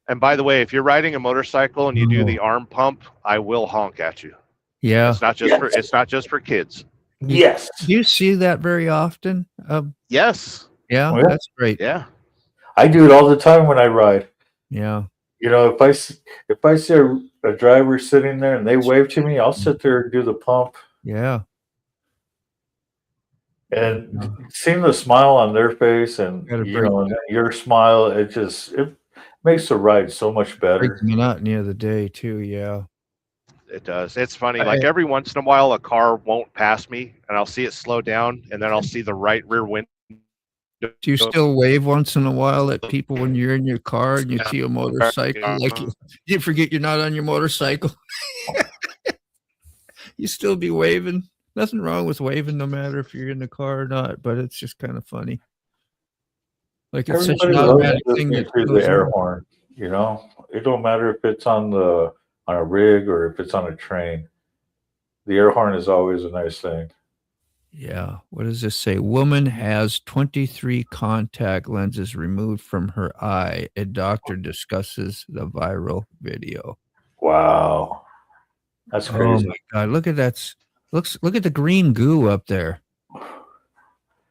And by the way, if you're riding a motorcycle and you do the arm pump, I will honk at you. Yeah. It's not just for kids. Yes. Do you see that very often? Yes. Yeah, oh, yeah, that's great. Yeah. I do it all the time when I ride. Yeah. If I see a driver sitting there and they wave to me, I'll sit there and do the pump. Yeah. And seeing the smile on their face and and your smile, it makes the ride so much better. Breaks the monotony of the day too. Yeah. It does. It's funny. Like every once in a while, a car won't pass me, and I'll see it slow down, and then I'll see the right rear window. Do you still wave once in a while at people when you're in your car and you see a motorcycle? Like you forget you're not on your motorcycle. You still be waving. Nothing wrong with waving, no matter if you're in the car or not. But it's just kind of funny. Like it's such an automatic thing that the air horn. You know, it don't matter if it's on a rig or if it's on a train. The air horn is always a nice thing. Yeah. What does this say? Woman has 23 contact lenses removed from her eye. A doctor discusses the viral video. Wow. That's crazy. Oh my God. Look at that. Look at the green goo up there.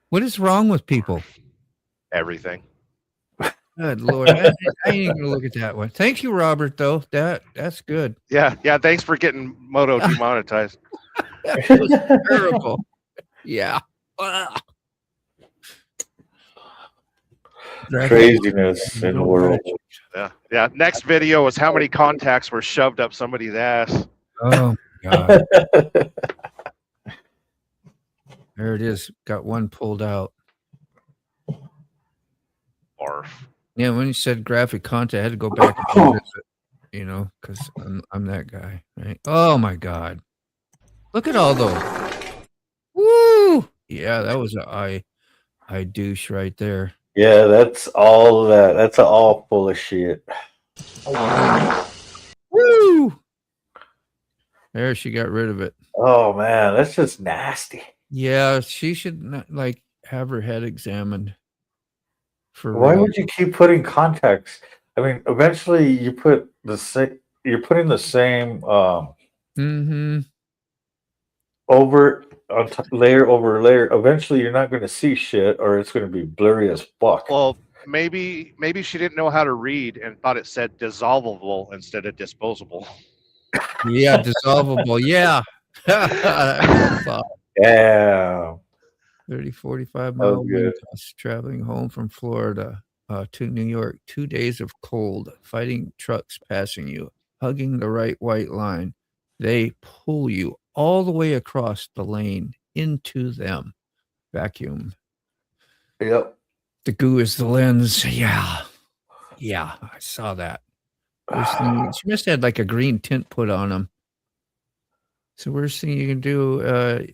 What is wrong with people? Everything. Good Lord. I ain't even gonna look at that one. Thank you, Robert, though. That's good. Yeah. Thanks for getting Moto demonetized. That was terrible. Yeah. Craziness in the world. Yeah. Next video was how many contacts were shoved up somebody's ass. Oh my God. There it is. Got one pulled out. Barf. Yeah, when you said graphic content, I had to go back and visit, you know, because I'm that guy, right? Oh my God. Look at all those. Woo! Yeah, that was a I douche right there. Yeah, that's all that. That's all full of shit. Woo! There, she got rid of it. Oh man, that's just nasty. Yeah, she should not, like, have her head examined. Why would you keep putting contacts? I mean, eventually you put the same. You're putting the same over on layer over layer. Eventually, you're not going to see shit, or it's going to be blurry as fuck. Well, maybe she didn't know how to read and thought it said dissolvable instead of disposable. Yeah, dissolvable. Yeah. Yeah. 30, 45 mile wind gusts traveling home from Florida to New York. 2 days of cold, fighting trucks passing you, hugging the right white line. They pull you all the way across the lane into them. Vacuum. Yep. The goo is the lens. Yeah. Yeah, I saw that. She must have had like a green tint put on them. So worst thing you can do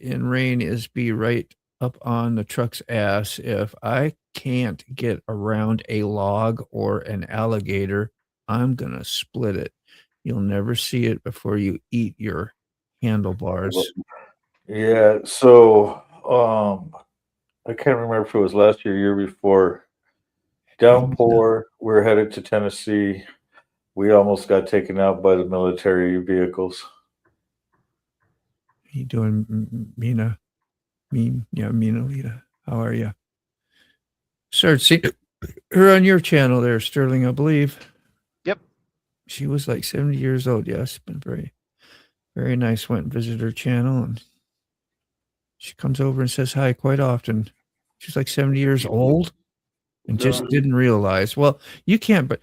in rain is be right up on the truck's ass. If I can't get around a log or an alligator, I'm going to split it. You'll never see it before you eat your handlebars. Yeah. So I can't remember if it was last year before. Downpour. We're headed to Tennessee. We almost got taken out by the military vehicles. How you doing, Mina? Mina Lita. How are you? Started seeing her on your channel there, Sterling, I believe. Yep. She was like 70 years old. Yes, been very, very nice. Went and visited her channel, and she comes over and says hi quite often. She's like 70 years old and just didn't realize. Well, you can't, but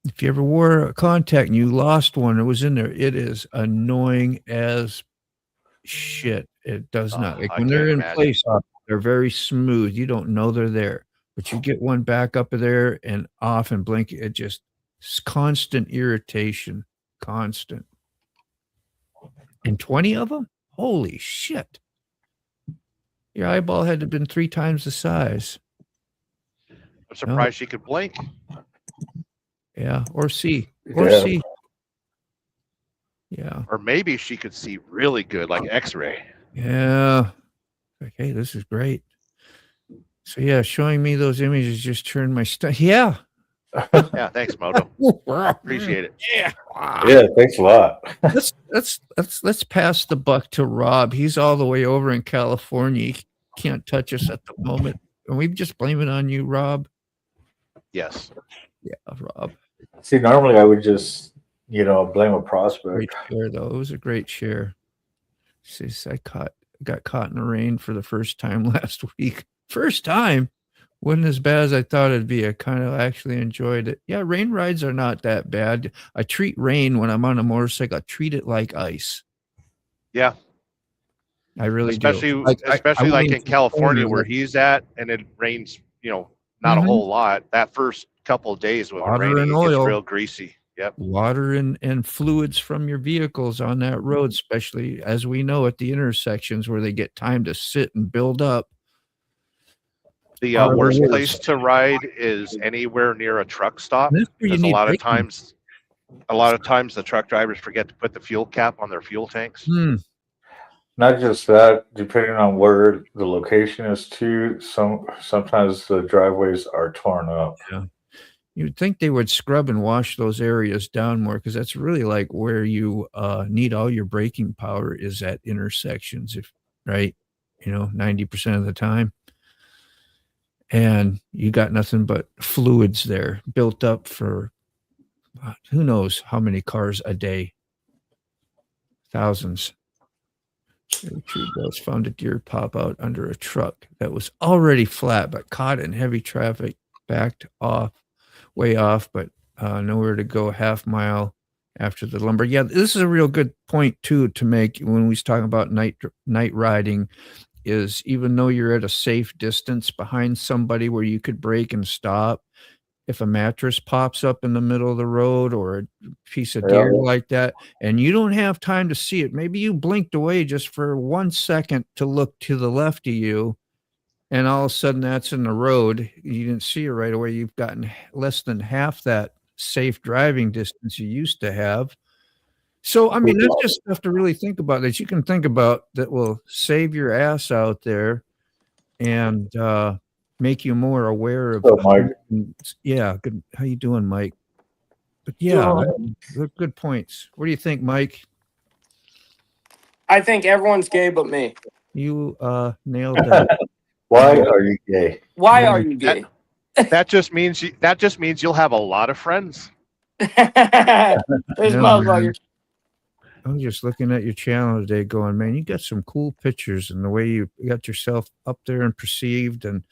if you ever wore a contact and you lost one, it was in there. It is annoying as shit. It does not. Like when they're in place, they're very smooth. You don't know they're there, but you get one back up there and off and blink. It just constant irritation, constant. And 20 of them? Holy shit. Your eyeball had to have been 3 times the size. I'm surprised she could blink. Yeah, or see. Or see. Yeah. Or maybe she could see really good, like X-ray. Yeah. Like, hey, this is great. So yeah, showing me those images just turned my stuff. Yeah. Yeah, thanks, Moto. Appreciate it. Yeah. Yeah, thanks a lot. let's pass the buck to Rob. He's all the way over in California. He can't touch us at the moment. Can we just blame it on you, Rob? Yes. Yeah, Rob. See, normally I would just, blame a prospect. Great share, though. It was a great share. Says I got caught in the rain for the first time last week. First time? Wasn't as bad as I thought it'd be. I kind of actually enjoyed it. Yeah, rain rides are not that bad. I treat rain when I'm on a motorcycle. I treat it like ice. Yeah, I really do. especially Like I especially went like in into the corner, California where he's at, and it rains. Not a Mhm. whole lot. That first couple of days with it Water raining, and it gets oil. real greasy. Yep. Water and fluids from your vehicles on that road, especially as we know at the intersections where they get time to sit and build up. The Are the worst worst. place to ride is anywhere near a truck stop, That's where you because need a braking. lot of times the truck drivers forget to put the fuel cap on their fuel tanks. Not just that, depending on where the location is too, sometimes the driveways are torn up. Yeah. You'd think they would scrub and wash those areas down more, because that's really like where you need all your braking power is at intersections, right? 90% of the time. And you got nothing but fluids there built up for who knows how many cars a day. Thousands. True Ghost found a deer pop out under a truck that was already flat but caught in heavy traffic, backed off, way off, but nowhere to go half mile after the lumber. Yeah, this is a real good point too to make when we was talking about night riding, is even though you're at a safe distance behind somebody where you could brake and stop, if a mattress pops up in the middle of the road or a piece of deer like that, and you don't have time to see it, maybe you blinked away just for 1 second to look to the left of you, and all of a sudden that's in the road. You didn't see it right away. You've gotten less than half that safe driving distance you used to have. So, I mean, that's just stuff to really think about that you can think about that will save your ass out there and make you more aware of. So, Mike. Yeah, good. How you doing, Mike? But yeah, good points. What do you think, Mike? I think everyone's gay but me. You nailed that. Why are you gay? Why are you gay? That just means you'll have a lot of friends. There's Yeah, motherfucker. I was just looking at your channel today going, man, you got some cool pictures, and the way you got yourself up there and perceived and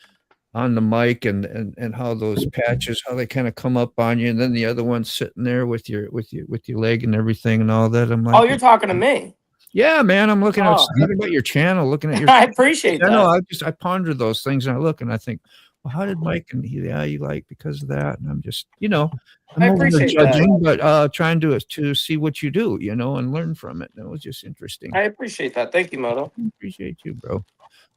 on the mic, and how those patches, how they kind of come up on you, and then the other one sitting there with your leg and everything and all that. I'm like, Oh, you're talking to me. Yeah, man, I'm looking at your channel, looking at your I appreciate that. No, I ponder those things, and I look and I think, well, how did Mike and you like because of that? And I'm just, I'm I not appreciate judging, but trying to see what you do, and learn from it. And it was just interesting. I appreciate that. Thank you, Moto. I appreciate you, bro.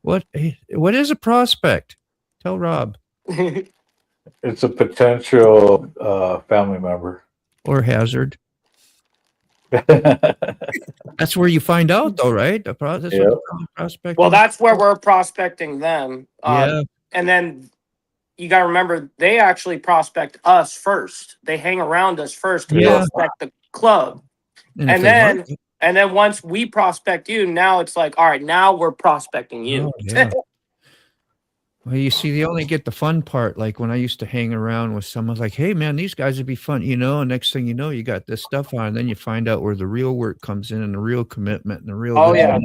What is a prospect? Tell Rob. It's a potential family member. Or hazard. That's where you find out, though, right? That's what prospect. Well, that's where we're prospecting them. Yeah. And then you got to remember, they actually prospect us first. They hang around us first to prospect the club. And then once we prospect you, now it's like, all right, now we're prospecting you. Oh, yeah. Well, you see, they only get the fun part. Like when I used to hang around with someone, like, hey, man, these guys would be fun, and next thing you know, you got this stuff on, and then you find out where the real work comes in and the real commitment and the real. Oh, yeah.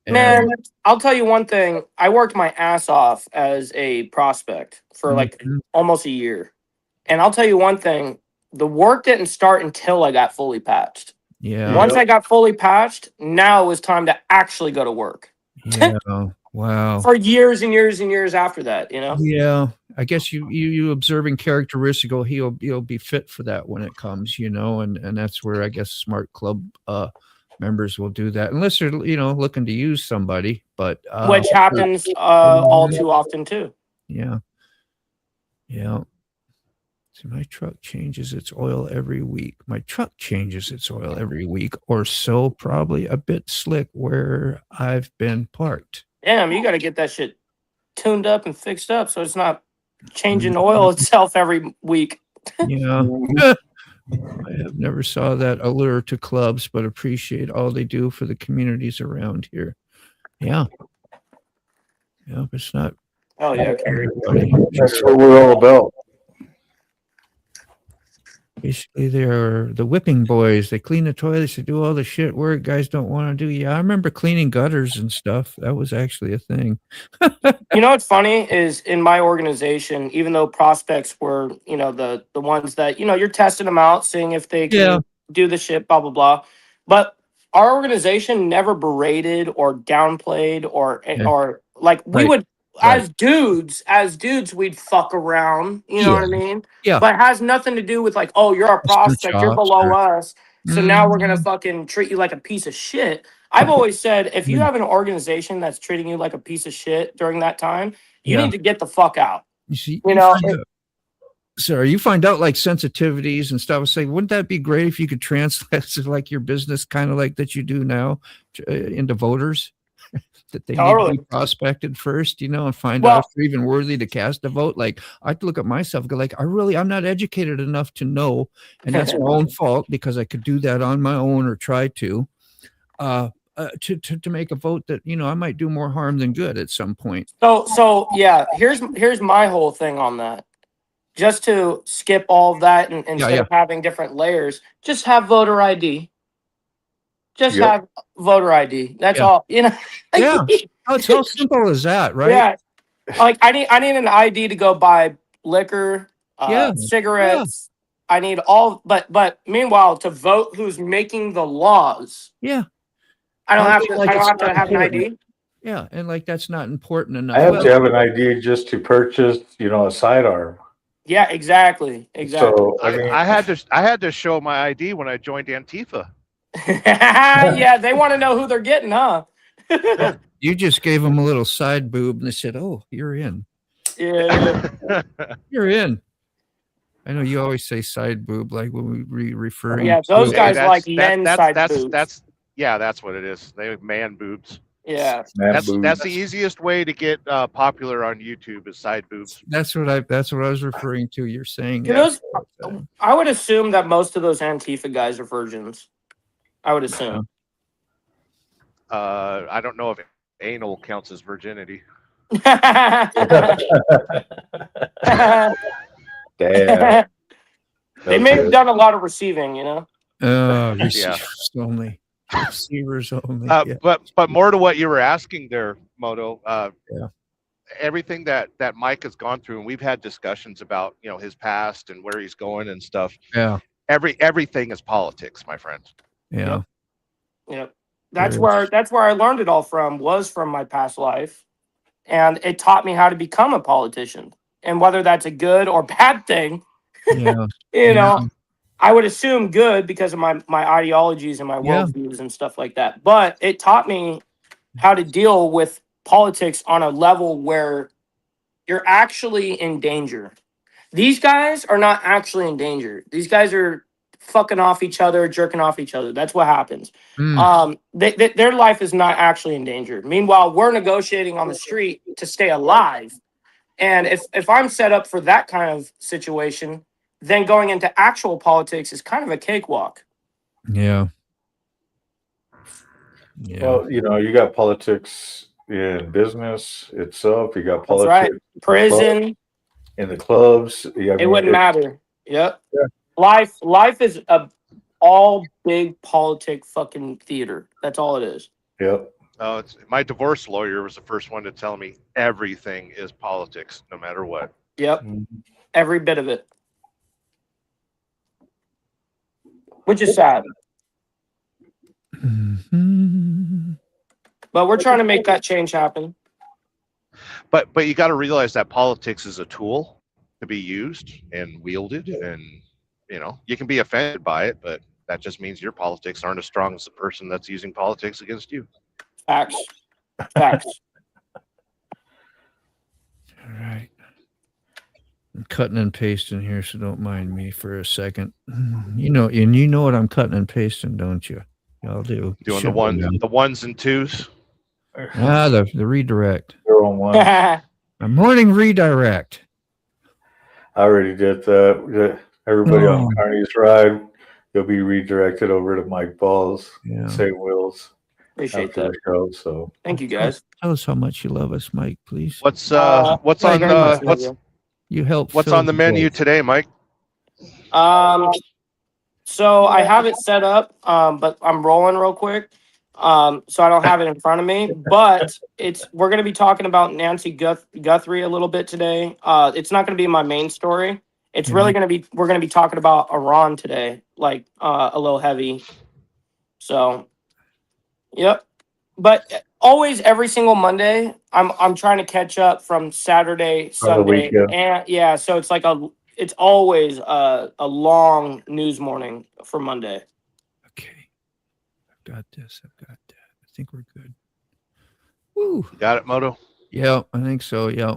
Man, I'll tell you one thing. I worked my ass off as a prospect for like almost a year. And I'll tell you one thing. The work didn't start until I got fully patched. Yeah. Once I got fully patched, now it was time to actually go to work. Yeah. Wow. For years and years and years after that, Yeah. I guess you observing characteristic, he'll be fit for that when it comes, and that's where I guess smart club members will do that, unless they're looking to use somebody, but which happens all too often too. Yeah. So my truck changes its oil every week. My truck changes its oil every week or so, probably a bit slick where I've been parked. Damn, you got to get that shit tuned up and fixed up so it's not changing oil itself every week. Yeah. I have never saw that allure to clubs, but appreciate all they do for the communities around here. Yeah. Yeah, but it's not. Oh, yeah. That's what we're all about. Basically, they're the whipping boys. They clean the toilets. They do all the shit work guys don't want to do. Yeah, I remember cleaning gutters and stuff. That was actually a thing. You know what's funny is in my organization, even though prospects were, the ones that, you're testing them out, seeing if they can do the shit, blah, blah, blah. But our organization never berated or downplayed or like we would as dudes, we'd fuck around, you know what I mean? Yeah. But it has nothing to do with like, oh, you're a prospect, you're below us. So now we're gonna fucking treat you like a piece of shit. I've always said if you have an organization that's treating you like a piece of shit during that time, you need to get the fuck out. You see, you you find out like sensitivities and stuff. I was saying, wouldn't that be great if you could translate like your business kind of like that you do now into voters? That they need to be prospected first, and find out if they're even worthy to cast a vote. Like I'd look at myself and go like, I'm not educated enough to know, and that's my own fault because I could do that on my own or try to make a vote that, I might do more harm than good at some point. So yeah, here's my whole thing on that. Just to skip all of that and instead of having different layers, just have voter ID. Just have voter ID. That's all. It's how simple as that, right? Yeah. Like I need an ID to go buy liquor, cigarettes. I need all, but meanwhile, to vote who's making the laws. Yeah. I don't have to have an ID. Yeah, and like that's not important enough. I have to have an ID just to purchase, a sidearm. Yeah, exactly. So I had to show my ID when I joined Antifa. Yeah, they want to know who they're getting, huh? You just gave them a little side boob and they said, "Oh, you're in." Yeah. You're in. I know you always say side boob, like when we refer. Yeah, those guys like men side boobs. That's what it is. They have man boobs. Yeah, that's the easiest way to get popular on YouTube is side boobs. That's what I was referring to. You're saying I would assume that most of those Antifa guys are virgins. I would assume. I don't know if anal counts as virginity. Damn. They may have done a lot of receiving, Receivers only. Receivers only. But more to what you were asking there, Moto. Everything that Mike has gone through, and we've had discussions about his past and where he's going and stuff. Yeah. Everything is politics, my friend. Yeah. Yep. That's where I learned it all was from my past life, and it taught me how to become a politician. And whether that's a good or bad thing, I would assume good because of my ideologies and my worldviews and stuff like that. But it taught me how to deal with politics on a level where you're actually in danger. These guys are not actually in danger. These guys are fucking off each other, jerking off each other. That's what happens. Their life is not actually in danger. Meanwhile, we're negotiating on the street to stay alive. And if I'm set up for that kind of situation, then going into actual politics is kind of a cakewalk. Yeah. Well, you got politics in business itself. You got politics prison, in the clubs. It wouldn't matter. Yep. Yeah. Life is a all big politic fucking theater. That's all it is. Yep. My divorce lawyer was the first one to tell me everything is politics, no matter what. Yep. Every bit of it. Which is sad. But we're trying to make that change happen. But you got to realize that politics is a tool to be used and wielded, and you can be offended by it, but that just means your politics aren't as strong as the person that's using politics against you. Facts. All right. I'm cutting and pasting here, so don't mind me for a second. You know what I'm cutting and pasting, don't you? Y'all do. Doing the ones and twos. The redirect. You're on one. A morning redirect. I already did that. Everybody on CARNY'S ride, you'll be redirected over to Mike Ball's St. Will's. Appreciate that. Show, so thank you guys. Tell us how much you love us, Mike, please. What's on the You help. What's on the menu today, Mike? So I have it set up, but I'm rolling real quick. So I don't have it in front of me, but we're going to be talking about Nancy Guthrie a little bit today. It's not going to be my main story. It's really going to be, we're going to be talking about Iran today, like a little heavy. So, yep. But always every single Monday, I'm trying to catch up from Saturday, Sunday, and yeah. So it's like it's always a long news morning for Monday. Okay, I've got this. I've got that. I think we're good. Woo. Got it, Moto? Yeah, I think so. Yeah.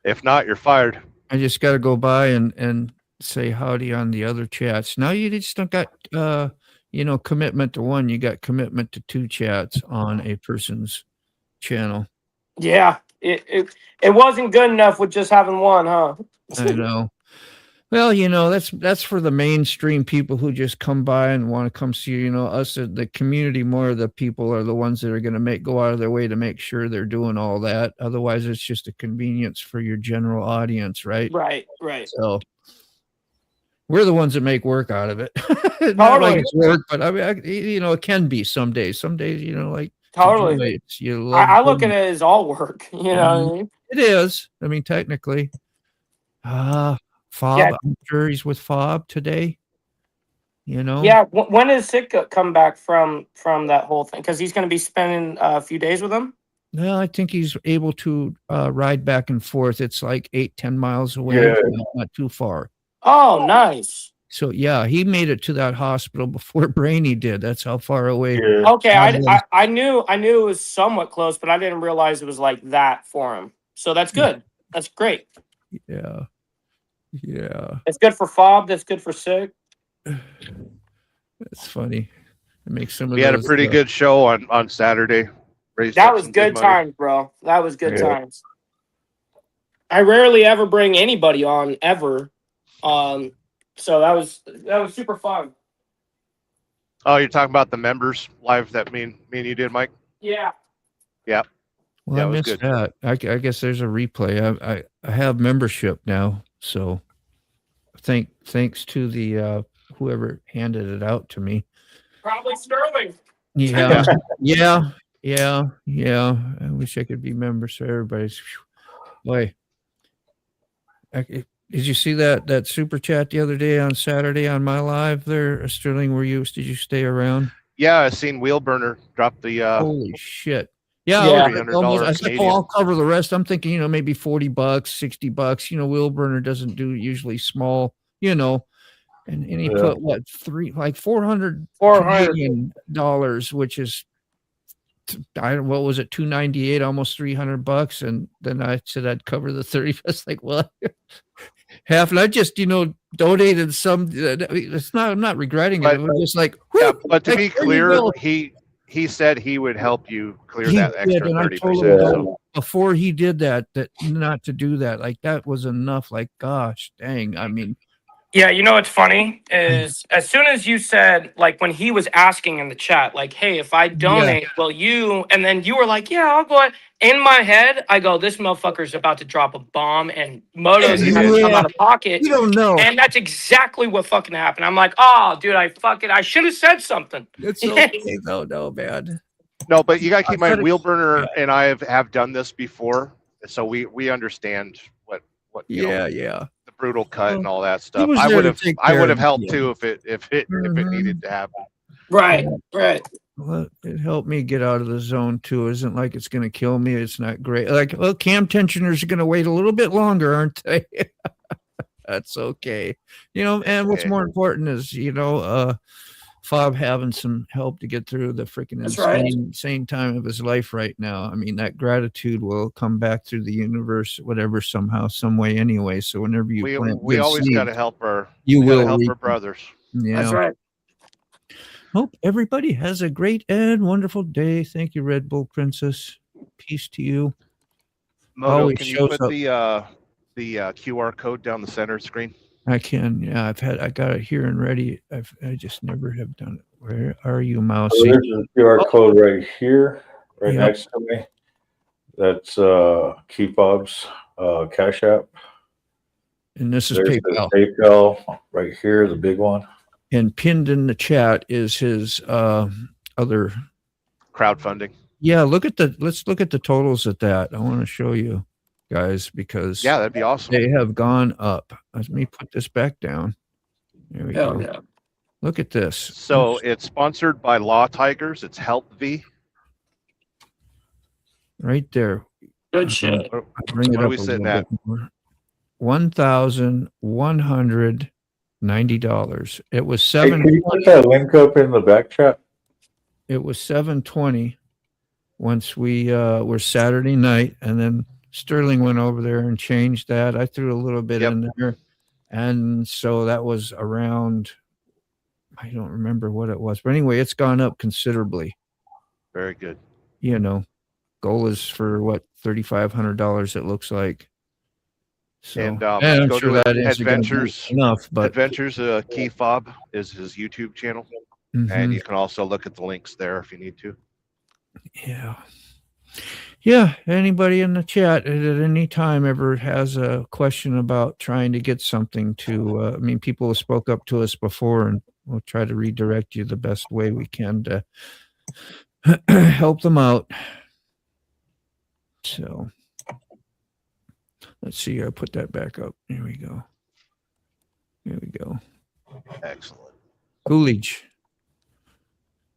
If not, you're fired. I just got to go by and say howdy on the other chats. Now you just don't got commitment to one. You got commitment to 2 chats on a person's channel. Yeah, it wasn't good enough with just having one, huh? I know. Well, that's for the mainstream people who just come by and want to come see, us, the community. More of the people are the ones that are going to go out of their way to make sure they're doing all that. Otherwise, it's just a convenience for your general audience, right? Right. So we're the ones that make work out of it. Totally. Not like it's work, but I mean, it can be some days. Some days, like totally. I look at it as all work. You know what I mean? It is. I mean, technically. Fob, yeah. I'm sure he's with Fob today. Yeah. When does Sitka come back from that whole thing? Because he's going to be spending a few days with him. No, I think he's able to ride back and forth. It's like 8-10 miles away. Yeah. Not too far. Oh, nice. So yeah, he made it to that hospital before Brainy did. That's how far away. Yeah. Okay, I knew it was somewhat close, but I didn't realize it was like that for him. So that's good. That's great. Yeah. Yeah. It's good for Fob. That's good for Sig. That's funny. It makes some of We had a pretty good show on Saturday. That was good times, bro. That was good times. I rarely ever bring anybody on ever. So that was super fun. Oh, you're talking about the members live that me and you did, Mike? Yeah. Yeah. Well, I missed that. I guess there's a replay. I have membership now, so thanks to the whoever handed it out to me. Probably Sterling. Yeah. Yeah. I wish I could be members for everybody's. Boy. Did you see that super chat the other day on Saturday on my live there, Sterling? Did you stay around? Yeah, I seen Wheelburner drop the holy shit. Yeah. I said, I'll cover the rest. I'm thinking, maybe $40, $60. Wheelburner doesn't do usually small, and he put what $400 Canadian dollars, which is what was it, $298, almost $300, and then I said I'd cover the 30. I was like, well, half, and I just donated some. I'm not regretting it. I'm just like, yeah. But to be clear, he said he would help you clear that extra 30%. Before he did that not to do that, like that was enough. Like, gosh, dang. I mean. Yeah, what's funny is as soon as you said, like when he was asking in the chat, like, hey, if I donate, will you? And then you were like, yeah, I'll go ahead. In my head, I go, this motherfucker's about to drop a bomb and Moto's going to come out of pocket. You don't know. And that's exactly what fucking happened. I'm like, oh, dude, I should have said something. It's okay. No, man. No, but you got to keep in mind, Wheelburner and I have done this before. So we understand what the brutal cut and all that stuff. I would have helped too if it needed to happen. Right. Well, it helped me get out of the zone too. It isn't like it's going to kill me. It's not great. Like, well, cam tensioners are going to wait a little bit longer, aren't they? That's okay. And what's more important is, Fob having some help to get through the freaking insane time of his life right now. I mean, that gratitude will come back through the universe, whatever, somehow, some way anyway. So whenever you we always got to help our brothers. Yeah. That's right. Hope everybody has a great and wonderful day. Thank you, Red Bull Princess. Peace to you. Moto, can you put the QR code down the center screen? I can. Yeah, I got it here and ready. I just never have done it. Where are you, Mousy? So there's a QR code right here, next to me. That's Key Bob's Cash App. And this is There's PayPal. the PayPal right here, the big one. And pinned in the chat is his other crowdfunding. Yeah, let's look at the totals at that. I want to show you guys because that'd be awesome. They have gone up. Let me put this back down. There we go. Yeah. Look at this. So it's sponsored by Law Tigers. It's Help V. Right there. Good shit. I'll bring it What up are we a sitting little at? bit more. $1,190. It was Hey, can you put that link up in the back chat? It was $720 once we were Saturday night, and then Sterling went over there and changed that. I threw a little bit in there, and so that was around. I don't remember what it was, but anyway, it's gone up considerably. Very good. You know, goal is for what, $3,500. It looks like. So, and I'm go sure to that is Adventures enough, but Adventures Key Fob is his YouTube channel, and you can also look at the links there if you need to. Yeah. Anybody in the chat at any time ever has a question about trying to get something to, I mean, people have spoke up to us before, and we'll try to redirect you the best way we can to help them out. So let's see. I put that back up. Here we go. Excellent. Coolidge.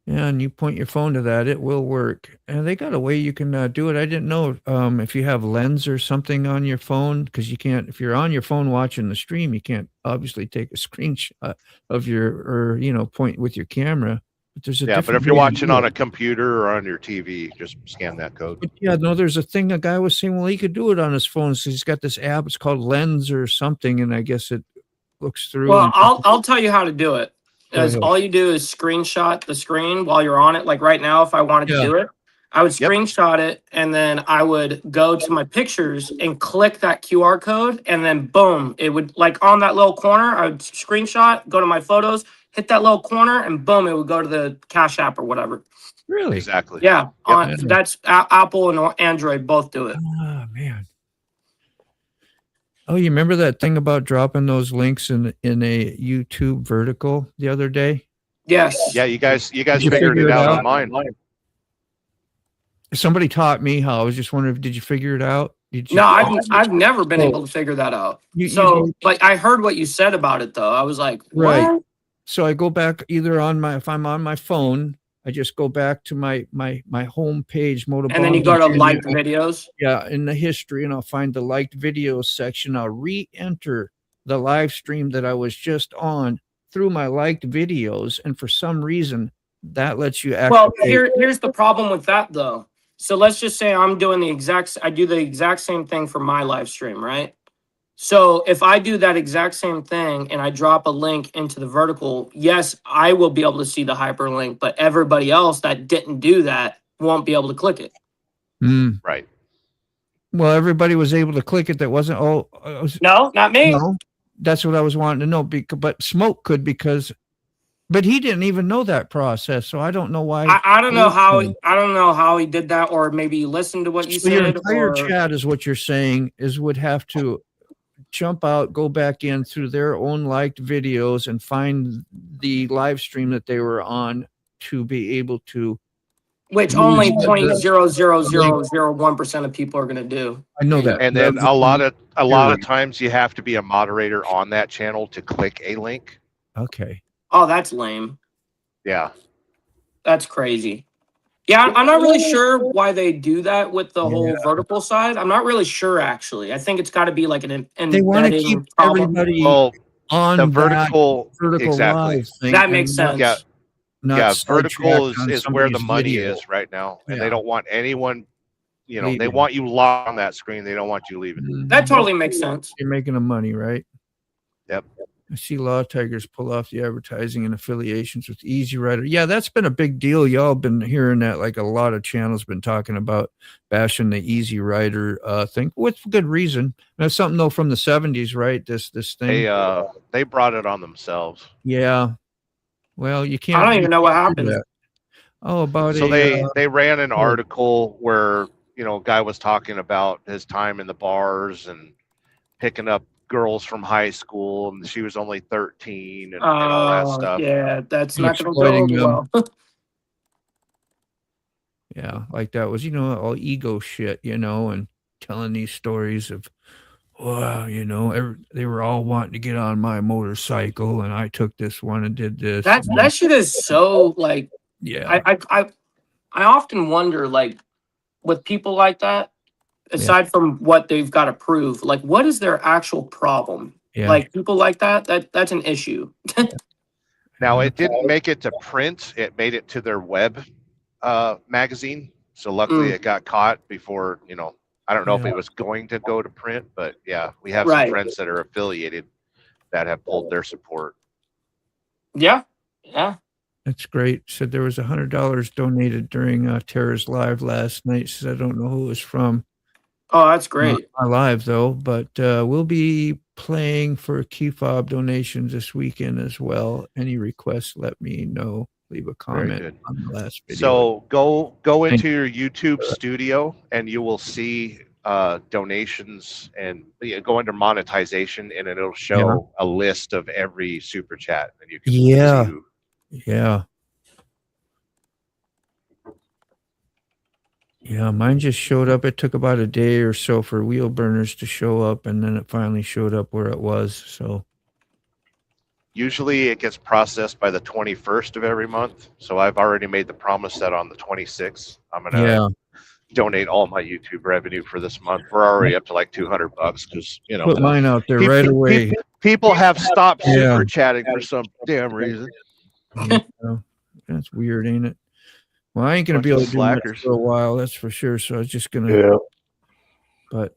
Yeah, and you point your phone to that, it will work. And they got a way you can do it. I didn't know if you have Lens or something on your phone, because you can't, if you're on your phone watching the stream, you can't obviously take a screenshot of your, point with your camera. But there's a but if you're watching on a computer or on your TV, just scan that code. But there's a thing. A guy was saying, well, he could do it on his phone. So he's got this app. It's called Lens or something, and I guess it looks through. Well, I'll tell you how to do it. All you do is screenshot the screen while you're on it. Like right now, if I wanted to do it, I would screenshot it, and then I would go to my pictures and click that QR code, and then boom, it would, like on that little corner, I would screenshot, go to my photos, hit that little corner, and boom, it would go to the Cash App or whatever. Really? Exactly. Yeah. That's Apple and Android both do it. Oh, man. Oh, you remember that thing about dropping those links in a YouTube vertical the other day? Yes. Yeah, you guys figured it out online. Somebody taught me how. I was just wondering, did you figure it out? No, I've never been able to figure that out. Like I heard what you said about it though. I was like, what? Right. So I go back either if I'm on my phone, I just go back to my home page, Motovlogger. And then you go to liked videos. Yeah, in the history, and I'll find the liked videos section. I'll re-enter the live stream that I was just on through my liked videos, and for some reason, that lets you activate. Well, here's the problem with that though. So let's just say I do the exact same thing for my live stream, right? So if I do that exact same thing and I drop a link into the vertical, yes, I will be able to see the hyperlink, but everybody else that didn't do that won't be able to click it. Right. Well, everybody was able to click it. That wasn't. No, not me. No, that's what I was wanting to know. But Smoke could, but he didn't even know that process. So I don't know why. I don't know how he did that, or maybe you listened to what you said. Your entire chat is what you're saying would have to jump out, go back in through their own liked videos and find the live stream that they were on to be able to. Which only 0.00001% of people are going to do. I know that. And then a lot of times you have to be a moderator on that channel to click a link. Okay. Oh, that's lame. Yeah. That's crazy. Yeah, I'm not really sure why they do that with the whole vertical side. I'm not really sure, actually. I think it's got to be like an they want to keep everybody on the vertical exactly. Live thing. That makes sense. Yeah, vertical is where the money is right now, and they don't want anyone. They want you locked on that screen. They don't want you leaving. That totally makes sense. You're making them money, right? Yep. I see Law Tigers pull off the advertising and affiliations with Easy Rider. Yeah, that's been a big deal. Y'all been hearing that, like a lot of channels been talking about bashing the Easy Rider thing with good reason. That's something though from the 70s, right? This thing. They brought it on themselves. Yeah. Well, you can't. I don't even know what happened. They ran an article where a guy was talking about his time in the bars and picking up girls from high school, and she was only 13, and all that stuff. Yeah, that's And not going to go exploiting over well. Yeah, like that was, all ego shit, and telling these stories of, wow, they were all wanting to get on my motorcycle, and I took this one and did this. That shit is so like, Yeah, I often wonder, like, with people like that, aside from what they've got to prove, like, what is their actual problem? yeah. Like, people like that's an issue. Now, it didn't make it to print. It made it to their web magazine. So luckily it got caught before, I don't know if it was going to go to print, but yeah, we have some friends that are affiliated that have pulled their support. Yeah. Yeah. That's great. Said there was $100 donated during Tara's live last night. Said I don't know who it was from. Oh, that's great. Not live though, but we'll be playing for key fob donations this weekend as well. Any requests, let me know. Leave a comment on the last video. So go into your YouTube studio and you will see donations, and go under monetization, and it'll show a list of every super chat, and you can see who. Yeah, mine just showed up. It took about a day or so for wheel burners to show up, and then it finally showed up where it was. So usually it gets processed by the 21st of every month. So I've already made the promise that on the 26th, I'm going to donate all my YouTube revenue for this month. We're already up to like $200 because, put mine out there right away. People have stopped super chatting for some damn reason. That's weird, ain't it? Well, I ain't going to be able to do much for a while, that's for sure. So I was just going to. But.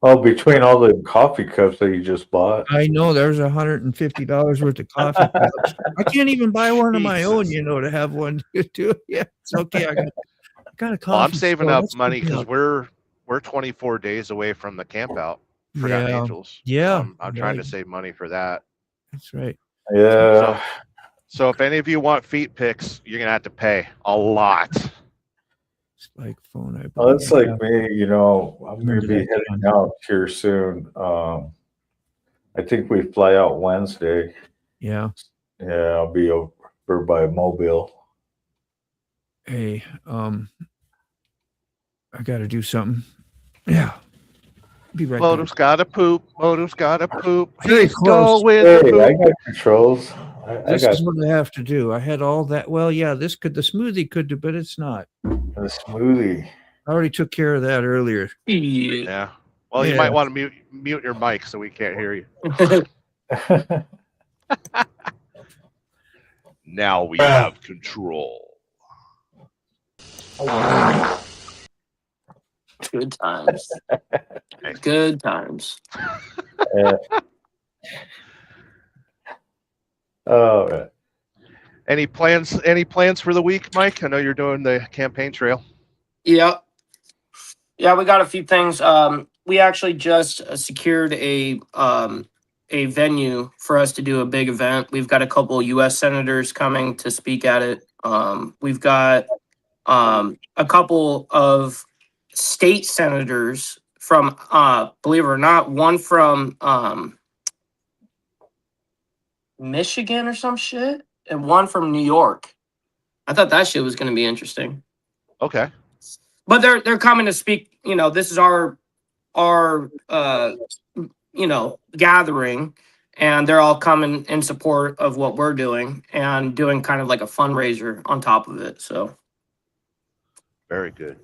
Oh, between all the coffee cups that you just bought. I know there's $150 worth of coffee cups. I can't even buy one of my own, to have one too. Yeah, it's okay. I got a coffee. Well, I'm saving up money because we're 24 days away from the camp out. Forgotten Angels. Yeah. I'm trying to save money for that. That's right. Yeah. So if any of you want feet pics, you're gonna have to pay a lot. It's like phone. It's like me, I'm gonna be heading out here soon. I think we fly out Wednesday. Yeah. Yeah, I'll be over by Mobile. Hey, I gotta do something. Yeah. Be right Moto's back. gotta poop. Moto's gotta poop. Very close. I got controls. This is what I have to do. I had all that. Well, yeah, the smoothie could do, but it's not. The smoothie. I already took care of that earlier. Yeah. Well, you might want to mute your mic so we can't hear you. Now we have control. Good times. Good times. Oh, right. Any plans for the week, Mike? I know you're doing the campaign trail. Yeah, we got a few things. We actually just secured a venue for us to do a big event. We've got a couple of U.S. senators coming to speak at it. We've got a couple of state senators from, believe it or not, one from Michigan or some shit, and one from New York. I thought that shit was going to be interesting. Okay. But they're coming to speak. This is our gathering, and they're all coming in support of what we're doing and doing kind of like a fundraiser on top of it. So very good.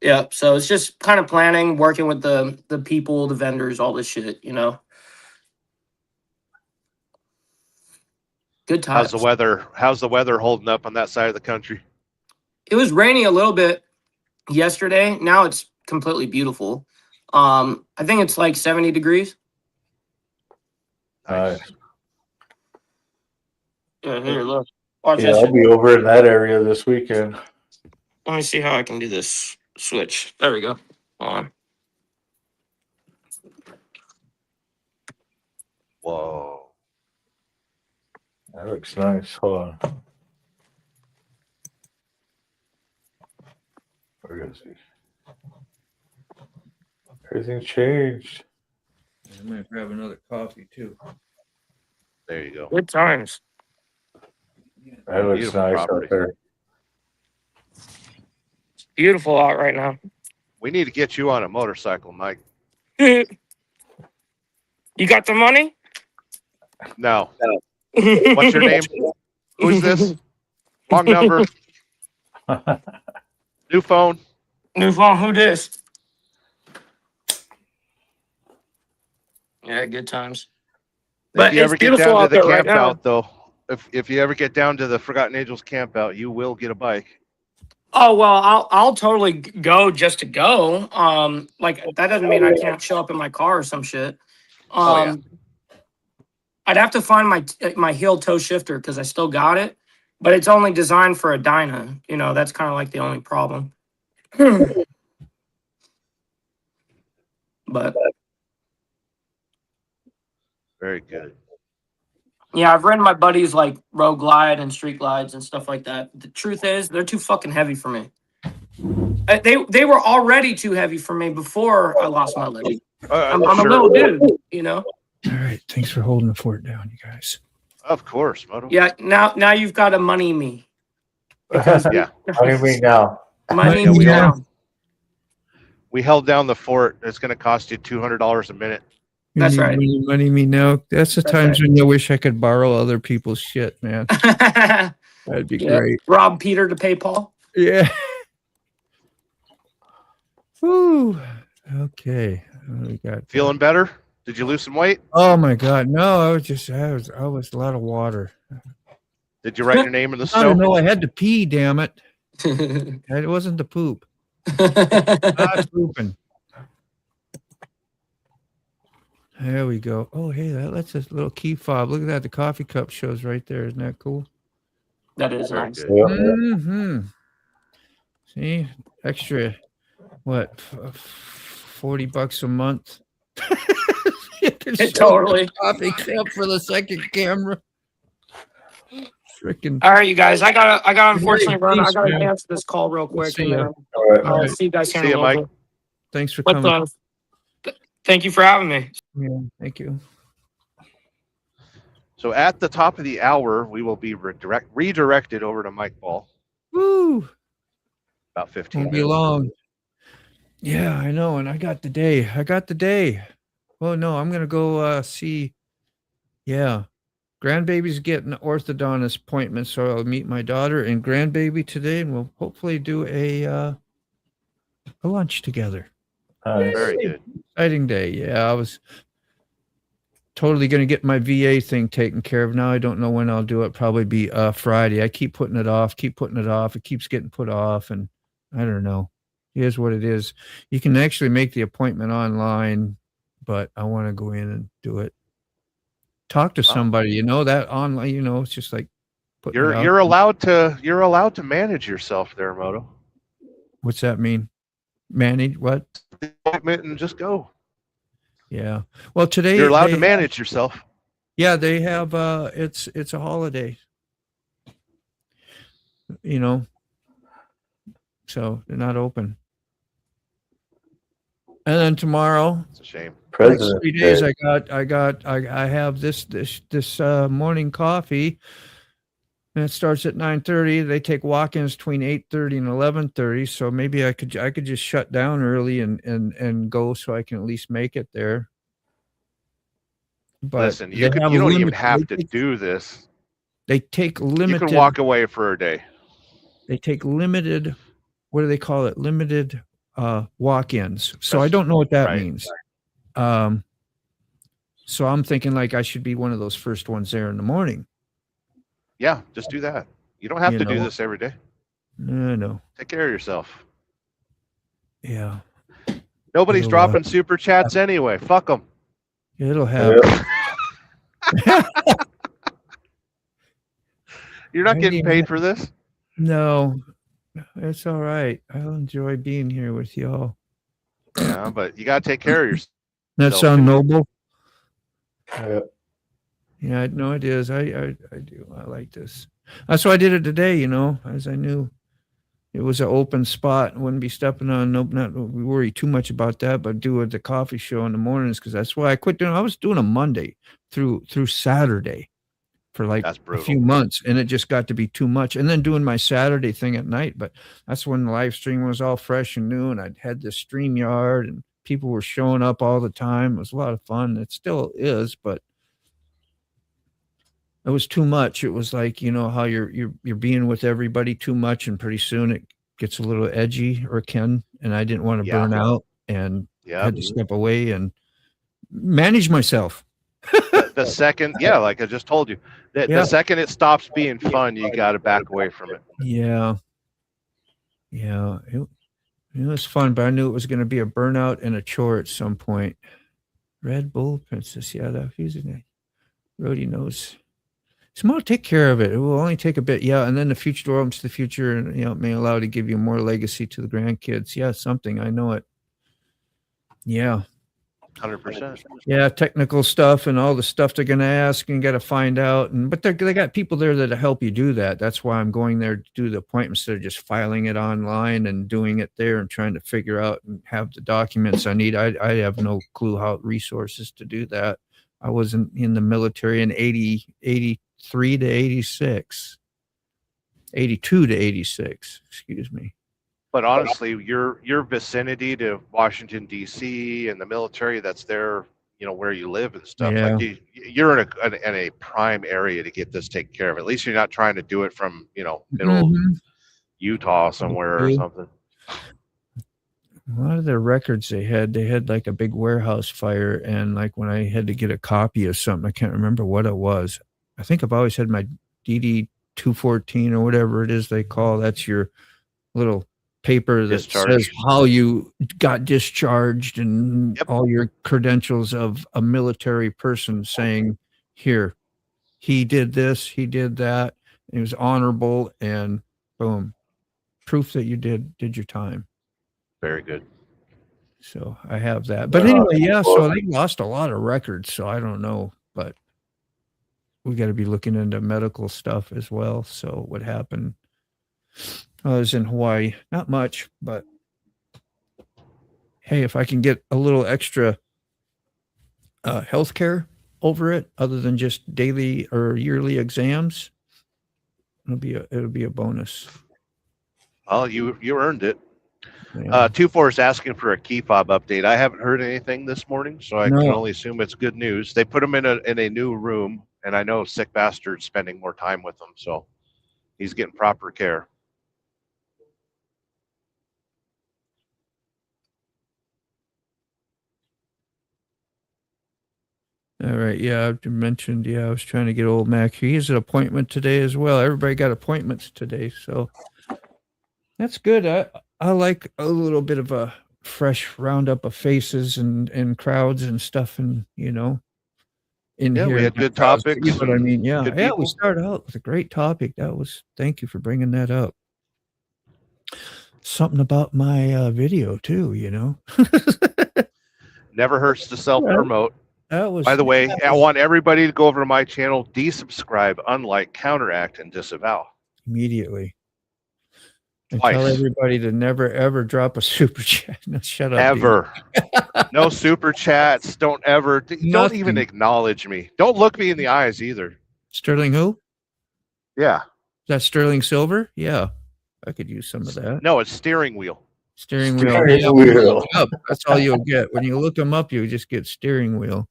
Yeah. So it's just kind of planning, working with the people, the vendors, all this shit. Good times. How's the weather holding up on that side of the country? It was rainy a little bit yesterday. Now it's completely beautiful. I think it's like 70 degrees. Nice. Yeah, here, look. Watch this. I'll be over in that area this weekend. Let me see how I can do this switch. There we go. Hold on. Whoa. That looks nice. Hold on. Where is he? Everything changed. I'm gonna grab another coffee too. There you go. Good times. That looks Beautiful nice property. out there. It's beautiful out right now. We need to get you on a motorcycle, Mike. You got the money? No. What's your name? Who's this? Wrong number. New phone. New phone, who this? Yeah, good times. But If you it's ever get beautiful down to out the there right camp now. out, though, if you ever get down to the Forgotten Angels camp out, you will get a bike. Oh well, I'll totally go just to go. Like that doesn't mean I can't show up in my car or some shit. Oh, yeah. I'd have to find my heel toe shifter because I still got it, but it's only designed for a Dyna. You know, that's kind of like the only problem. But Very good. yeah, I've ridden my buddies like road glide and street glides and stuff like that. The truth is, they're too fucking heavy for me. They were already too heavy for me before I lost my leg. I'm a Sure. little dude, you know. All right, thanks for holding the fort down, you guys. Of course, Moto. Yeah, now you've got to money me. Yeah. What do you mean now? Money Yeah, me we down. We held down the fort. It's going to cost you $200 a minute. You That's need right. Money me now. That's the That's times right. when you wish I could borrow other people's shit, man. That'd be Yeah. great. Rob Peter to pay Paul. Yeah. Woo. Okay. What do we got? Feeling better? Did you lose some weight? Oh my God. No, I was a lot of water. Did you write your name in the I don't snow? know. I had to pee, damn it. It wasn't the poop. Not pooping. There we go. Oh, hey, that's a little key fob. Look at that. The coffee cup shows right there. Isn't that cool? That is Very nice. good. Yeah. Mm-hmm. See, extra, what, $40 a month? You can show Totally. the coffee cup for the second camera. Freaking. All right, you guys. I gotta unfortunately Hey, run. I thanks, gotta man. answer this call real quick, see and ya. then All right. I'll see you guys here in See a ya, little Mike. bit. Thanks for But coming. thank you for having me. Yeah, thank you. So at the top of the hour, we will be redirected over to Mike Ball. Woo! About 15 Won't be minutes. long. Yeah, I know. And I got the day. Oh, no, I'm going to go see. Yeah. Grandbaby's getting an orthodontist appointment, so I'll meet my daughter and grandbaby today, and we'll hopefully do a lunch together. Nice. Very good. Exciting day. Yeah, I was totally going to get my VA thing taken care of. Now I don't know when I'll do it. Probably be Friday. I keep putting it off. It keeps getting put off, and I don't know. Here's what it is. You can actually make the appointment online, but I want to go in and do it. Talk to somebody, that online, it's just like putting it out. You're allowed to manage yourself there, Moto. What's that mean? Manage what? Appointment and just go. Yeah. Well, today You're allowed to manage yourself. Yeah, they have it's a holiday. So they're not open. And then tomorrow, It's a shame. next President's 3 days, Day. I have this morning coffee, and it starts at 9:30. They take walk-ins between 8:30 and 11:30. So maybe I could just shut down early and go, so I can at least make it there. But Listen, you don't even have to do this. They take limited. You can walk away for a day. They take limited. What do they call it? Limited walk-ins. So I don't know what that Right. means. So I'm thinking like I should be one of those first ones there in the morning. Yeah, just do that. You don't have to do this every day. No. Take care of yourself. Yeah. Nobody's It'll, dropping super chats anyway. Fuck them. It'll happen. You're not getting paid for this. No, it's all right. I'll enjoy being here with y'all. Yeah, but you got to take care of yourself. That sound noble? Yeah. Yeah, no, it is. I do. I like this. That's why I did it today, as I knew it was an open spot. Wouldn't be stepping on, nope, not worry too much about that, but do the coffee show in the mornings, because that's why I quit doing. I was doing a Monday through Saturday for like a few months, and it just got to be too much. And then doing my Saturday thing at night, but that's when the live stream was all fresh and new, and I'd had this StreamYard, and people were showing up all the time. It was a lot of fun. It still is, but it was too much. It was like, you know, how you're being with everybody too much, and pretty soon it gets a little edgy, or can, and I didn't want to burn out, and had to step away and manage myself. The second, like I just told you, the second it stops being fun, you got to back away from it. Yeah. It was fun, but I knew it was going to be a burnout and a chore at some point. Red Bull Princess, that using Rody knows. Tomorrow, take care of it. It will only take a bit, and then the future develops to the future, and it may allow to give you more legacy to the grandkids. Something, I know it. 100%. Yeah, technical stuff and all the stuff they're going to ask and got to find out. But they got people there that help you do that. That's why I'm going there to do the appointments. They're just filing it online and doing it there and trying to figure out and have the documents I need. I have no clue how resources to do that. I wasn't in the military in 83 to 86, 82 to 86, excuse me. But honestly, your vicinity to Washington, D.C. and the military that's there, where you live and stuff, like you're in a prime area to get this taken care of. At least you're not trying to do it from, middle Utah somewhere or something. A lot of their records they had like a big warehouse fire, and like when I had to get a copy of something, I can't remember what it was. I think I've always had my DD 214 or whatever it is they call. That's your little paper that says how you got discharged and all your credentials of a military person, saying, here, he did this, he did that, it was honorable, and boom, proof that you did your time. Very good. So I have that. But anyway, so they lost a lot of records, so I don't know, but we got to be looking into medical stuff as well. So what happened? I was in Hawaii, not much, but hey, if I can get a little extra health care over it, other than just daily or yearly exams, it'll be a bonus. Well, you earned it. 24 is asking for a key fob update. I haven't heard anything this morning, so I can only assume it's good news. They put him in a new room, and I know sick bastard's spending more time with them, so he's getting proper care. All right. I mentioned, I was trying to get old Mac. He has an appointment today as well. Everybody got appointments today, so that's good. I like a little bit of a fresh roundup of faces and crowds and stuff, and in here. We had good topics. You know what I mean? Yeah. We started out with a great topic. Thank you for bringing that up. Something about my video too, Never hurts to self-promote. By the way, I want everybody to go over to my channel, desubscribe, unlike, counteract, and disavow. Immediately. And tell everybody to never, ever drop a super chat. No, shut up. Ever. No super chats. Don't even acknowledge me. Don't look me in the eyes either. Sterling who? Yeah. Is that Sterling Silver? Yeah. I could use some of that. No, it's steering wheel. Steering wheel. That's all you'll get. When you look them up, you just get steering wheel.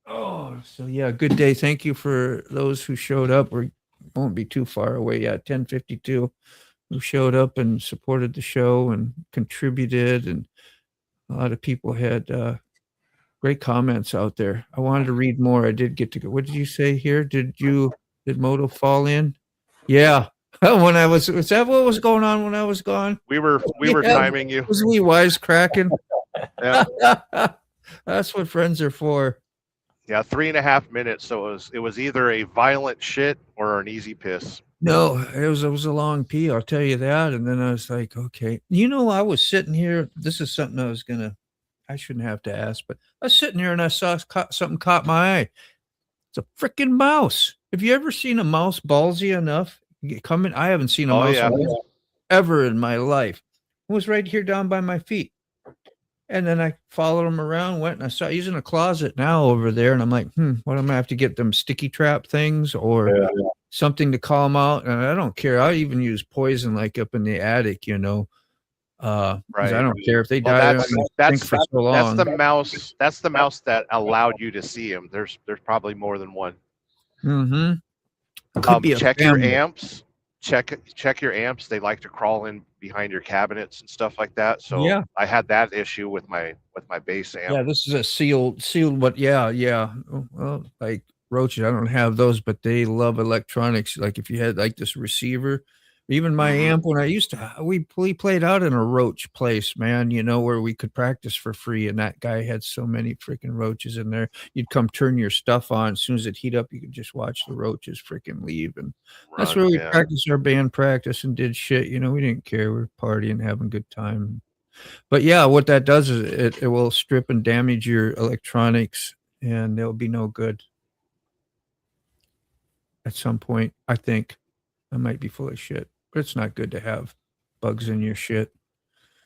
Oh, so good day. Thank you for those who showed up. We won't be too far away. 10:52 who showed up and supported the show and contributed, and a lot of people had great comments out there. I wanted to read more. I did get to go. What did you say here? Did Moto fall in? Yeah. When I was that what was going on when I was gone? We were timing you. Was we wisecracking? Yeah. That's what friends are for. Yeah, 3.5 minutes. So it was either a violent shit or an easy piss. No, it was a long pee, I'll tell you that. And then I was like, okay. I was sitting here. This is something I shouldn't have to ask, but I was sitting here and I saw something caught my eye. It's a freaking mouse. Have you ever seen a mouse ballsy enough? coming. I haven't seen a Oh, mouse yeah. ever in my life. It was right here down by my feet. And then I followed him around, went and I saw he's in a closet now over there. And I'm like, what am I gonna have to get them sticky trap things or something to call them out? And I don't care. I even use poison like up in the attic, you know. Right. I don't care if they die. That's for so long. That's the mouse that allowed you to see him. There's probably more than one. Could be check your amps. Check your amps. They like to crawl in behind your cabinets and stuff like that. So I had that issue with my bass amp. Yeah, this is a sealed, but yeah. Well, like roaches, I don't have those, but they love electronics. Like if you had like this receiver, even my amp when I used to, we played out in a roach place, man, you know, where we could practice for free. And that guy had so many freaking roaches in there. You'd come turn your stuff on. As soon as it heat up, you could just watch the roaches freaking leave. And that's where we practiced our band practice and did shit. You know, we didn't care. We were partying, having a good time. But yeah, what that does is it will strip and damage your electronics and they'll be no good. At some point, I think. I might be full of shit, but it's not good to have bugs in your shit.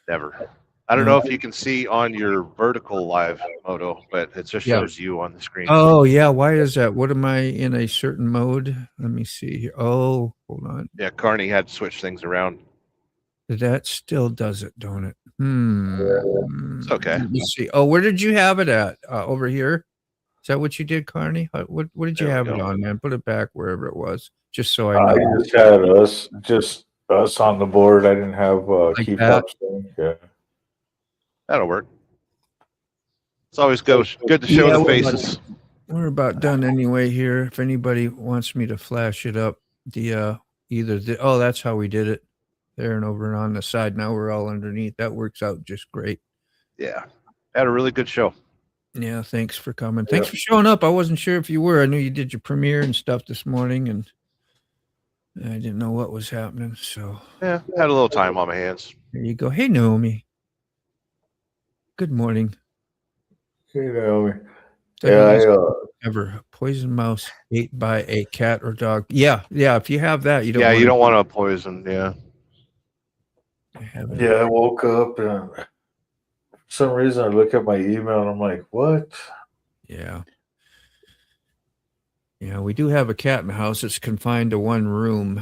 Never. I don't know if you can see on your vertical live moto, but it just shows you on the screen. Oh, yeah. Why is that? What am I in a certain mode? Let me see here. Oh, hold on. Yeah, Carney had to switch things around. That still does it, don't it? It's okay. Let me see. Oh, where did you have it at? Over here? Is that what you did, Carney? What did you have it on, man? Put it back wherever it was, just so I know. I just had us on the board. I didn't have keep up. Yeah, that'll work. It's always good to show the faces. We're about done anyway here. If anybody wants me to flash it up, that's how we did it. There and over and on the side. Now we're all underneath. That works out just great. Yeah, had a really good show. Yeah, thanks for coming. Yeah. Thanks for showing up. I wasn't sure if you were. I knew you did your premiere and stuff this morning, and I didn't know what was happening. So yeah, had a little time on my hands. There you go. Hey, Naomi. Good morning. Hey, Naomi. Ever poison mouse ate by a cat or dog? Yeah. If you have that, you don't. Yeah, you don't want to poison. Yeah. I woke up and for some reason I look at my email and I'm like, what? Yeah. Yeah, we do have a cat in the house. It's confined to one room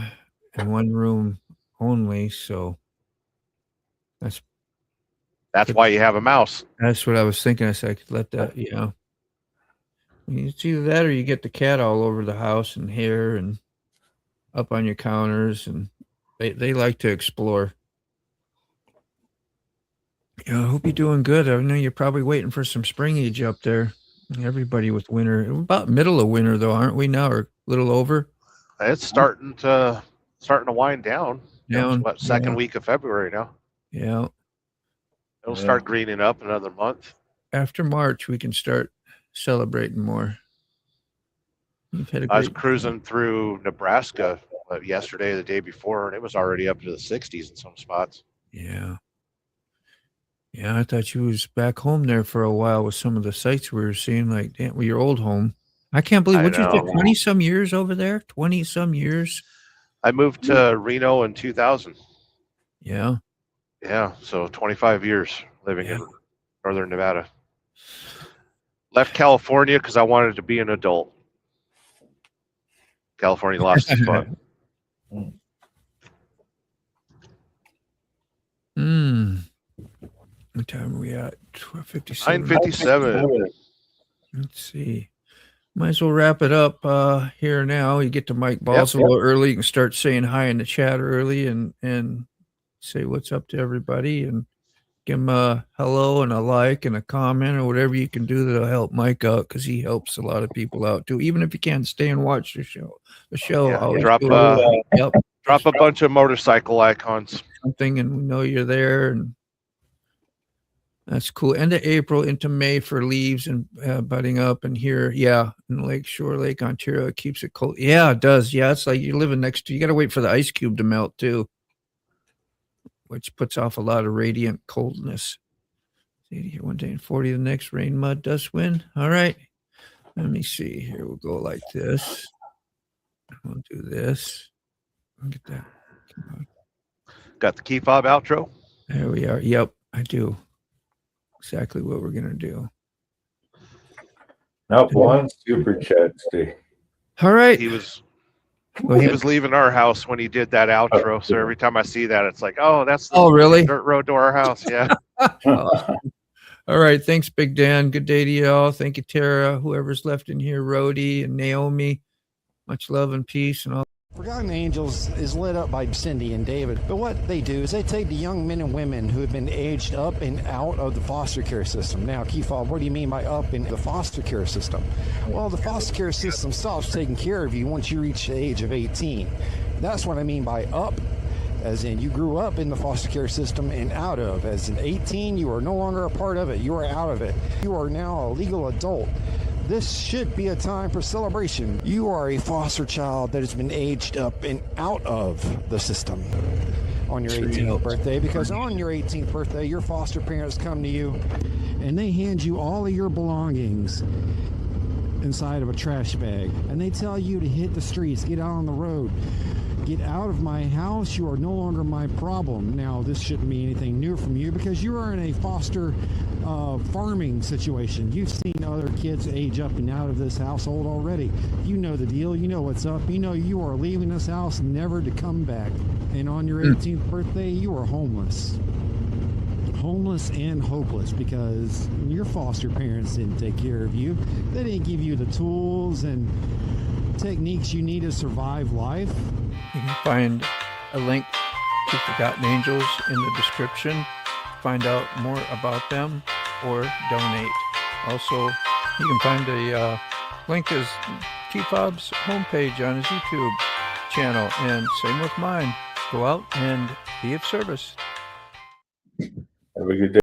and one room only. So that's why you have a mouse. That's what I was thinking. I said I could let that, It's either that or you get the cat all over the house and here and up on your counters, and they like to explore. Yeah, I hope you're doing good. I know you're probably waiting for some spring age up there. Everybody with winter. We're about middle of winter though, aren't we now, or a little over? It's starting to wind down. Second week of February now. Yeah. It'll start greening up another month. After March, we can start celebrating more. I was cruising through Nebraska yesterday, the day before, and it was already up to the 60s in some spots. Yeah. Yeah, I thought you was back home there for a while with some of the sites we were seeing, like your old home. I can't believe what you did 20-some years over there. 20-some years. I moved to Reno in 2000. Yeah. Yeah, so 25 years living in northern Nevada. Left California because I wanted to be an adult. California lost its fun. What time are we at? 12:57. 9:57. Let's see. Might as well wrap it up here now. You get to Mike Balls a little early. You can start saying hi in the chat early and say what's up to everybody and give him a hello and a like and a comment or whatever you can do that'll help Mike out, because he helps a lot of people out too. Even if you can't stay and watch the show. Drop a bunch of motorcycle icons. Something, and we know you're there, and that's cool. End of April into May for leaves and budding up, and here, in Lakeshore, Lake Ontario, it keeps it cold. Yeah, it does. Yeah, it's like you're living next to. You got to wait for the ice cube to melt too, which puts off a lot of radiant coldness. 80 here one day and 40 the next. Rain, mud, dust, wind. All right. Let me see here. We'll go like this. We'll do this. Get that. Got the key fob outro? There we are. Yep, I do. Exactly what we're going to do. Nope, one super chat, Steve. All right. He was leaving our house when he did that outro. So every time I see that, it's like, oh, that's the really? dirt road to our house. Yeah. Awesome. All right. Thanks, Big Dan. Good day to y'all. Thank you, Tara. Whoever's left in here, Rhodey and Naomi. Much love and peace and all. Forgotten Angels is lit up by Cindy and David, but what they do is they take the young men and women who have been aged up and out of the foster care system. Now, Key Fob, what do you mean by up in the foster care system? Well, the foster care system stops taking care of you once you reach the age of 18. That's what I mean by up, as in you grew up in the foster care system and out of. As in 18, you are no longer a part of it. You are out of it. You are now a legal adult. This should be a time for celebration. You are a foster child that has been aged up and out of the system on your 18th birthday, because on your 18th birthday, your foster parents come to you and they hand you all of your belongings inside of a trash bag, and they tell you to hit the streets, get out on the road. Get out of my house. You are no longer my problem. Now, this shouldn't be anything new from you because you are in a foster farming situation. You've seen other kids age up and out of this household already. You know the deal. You know what's up. You know you are leaving this house never to come back. And on your 18th birthday, you are homeless. Homeless and hopeless because your foster parents didn't take care of you. They didn't give you the tools and techniques you need to survive life. You can find a link to Forgotten Angels in the description. Find out more about them or donate. Also, you can find a link to T-Fob's homepage on his YouTube channel. And same with mine. Go out and be of service. Have a good day.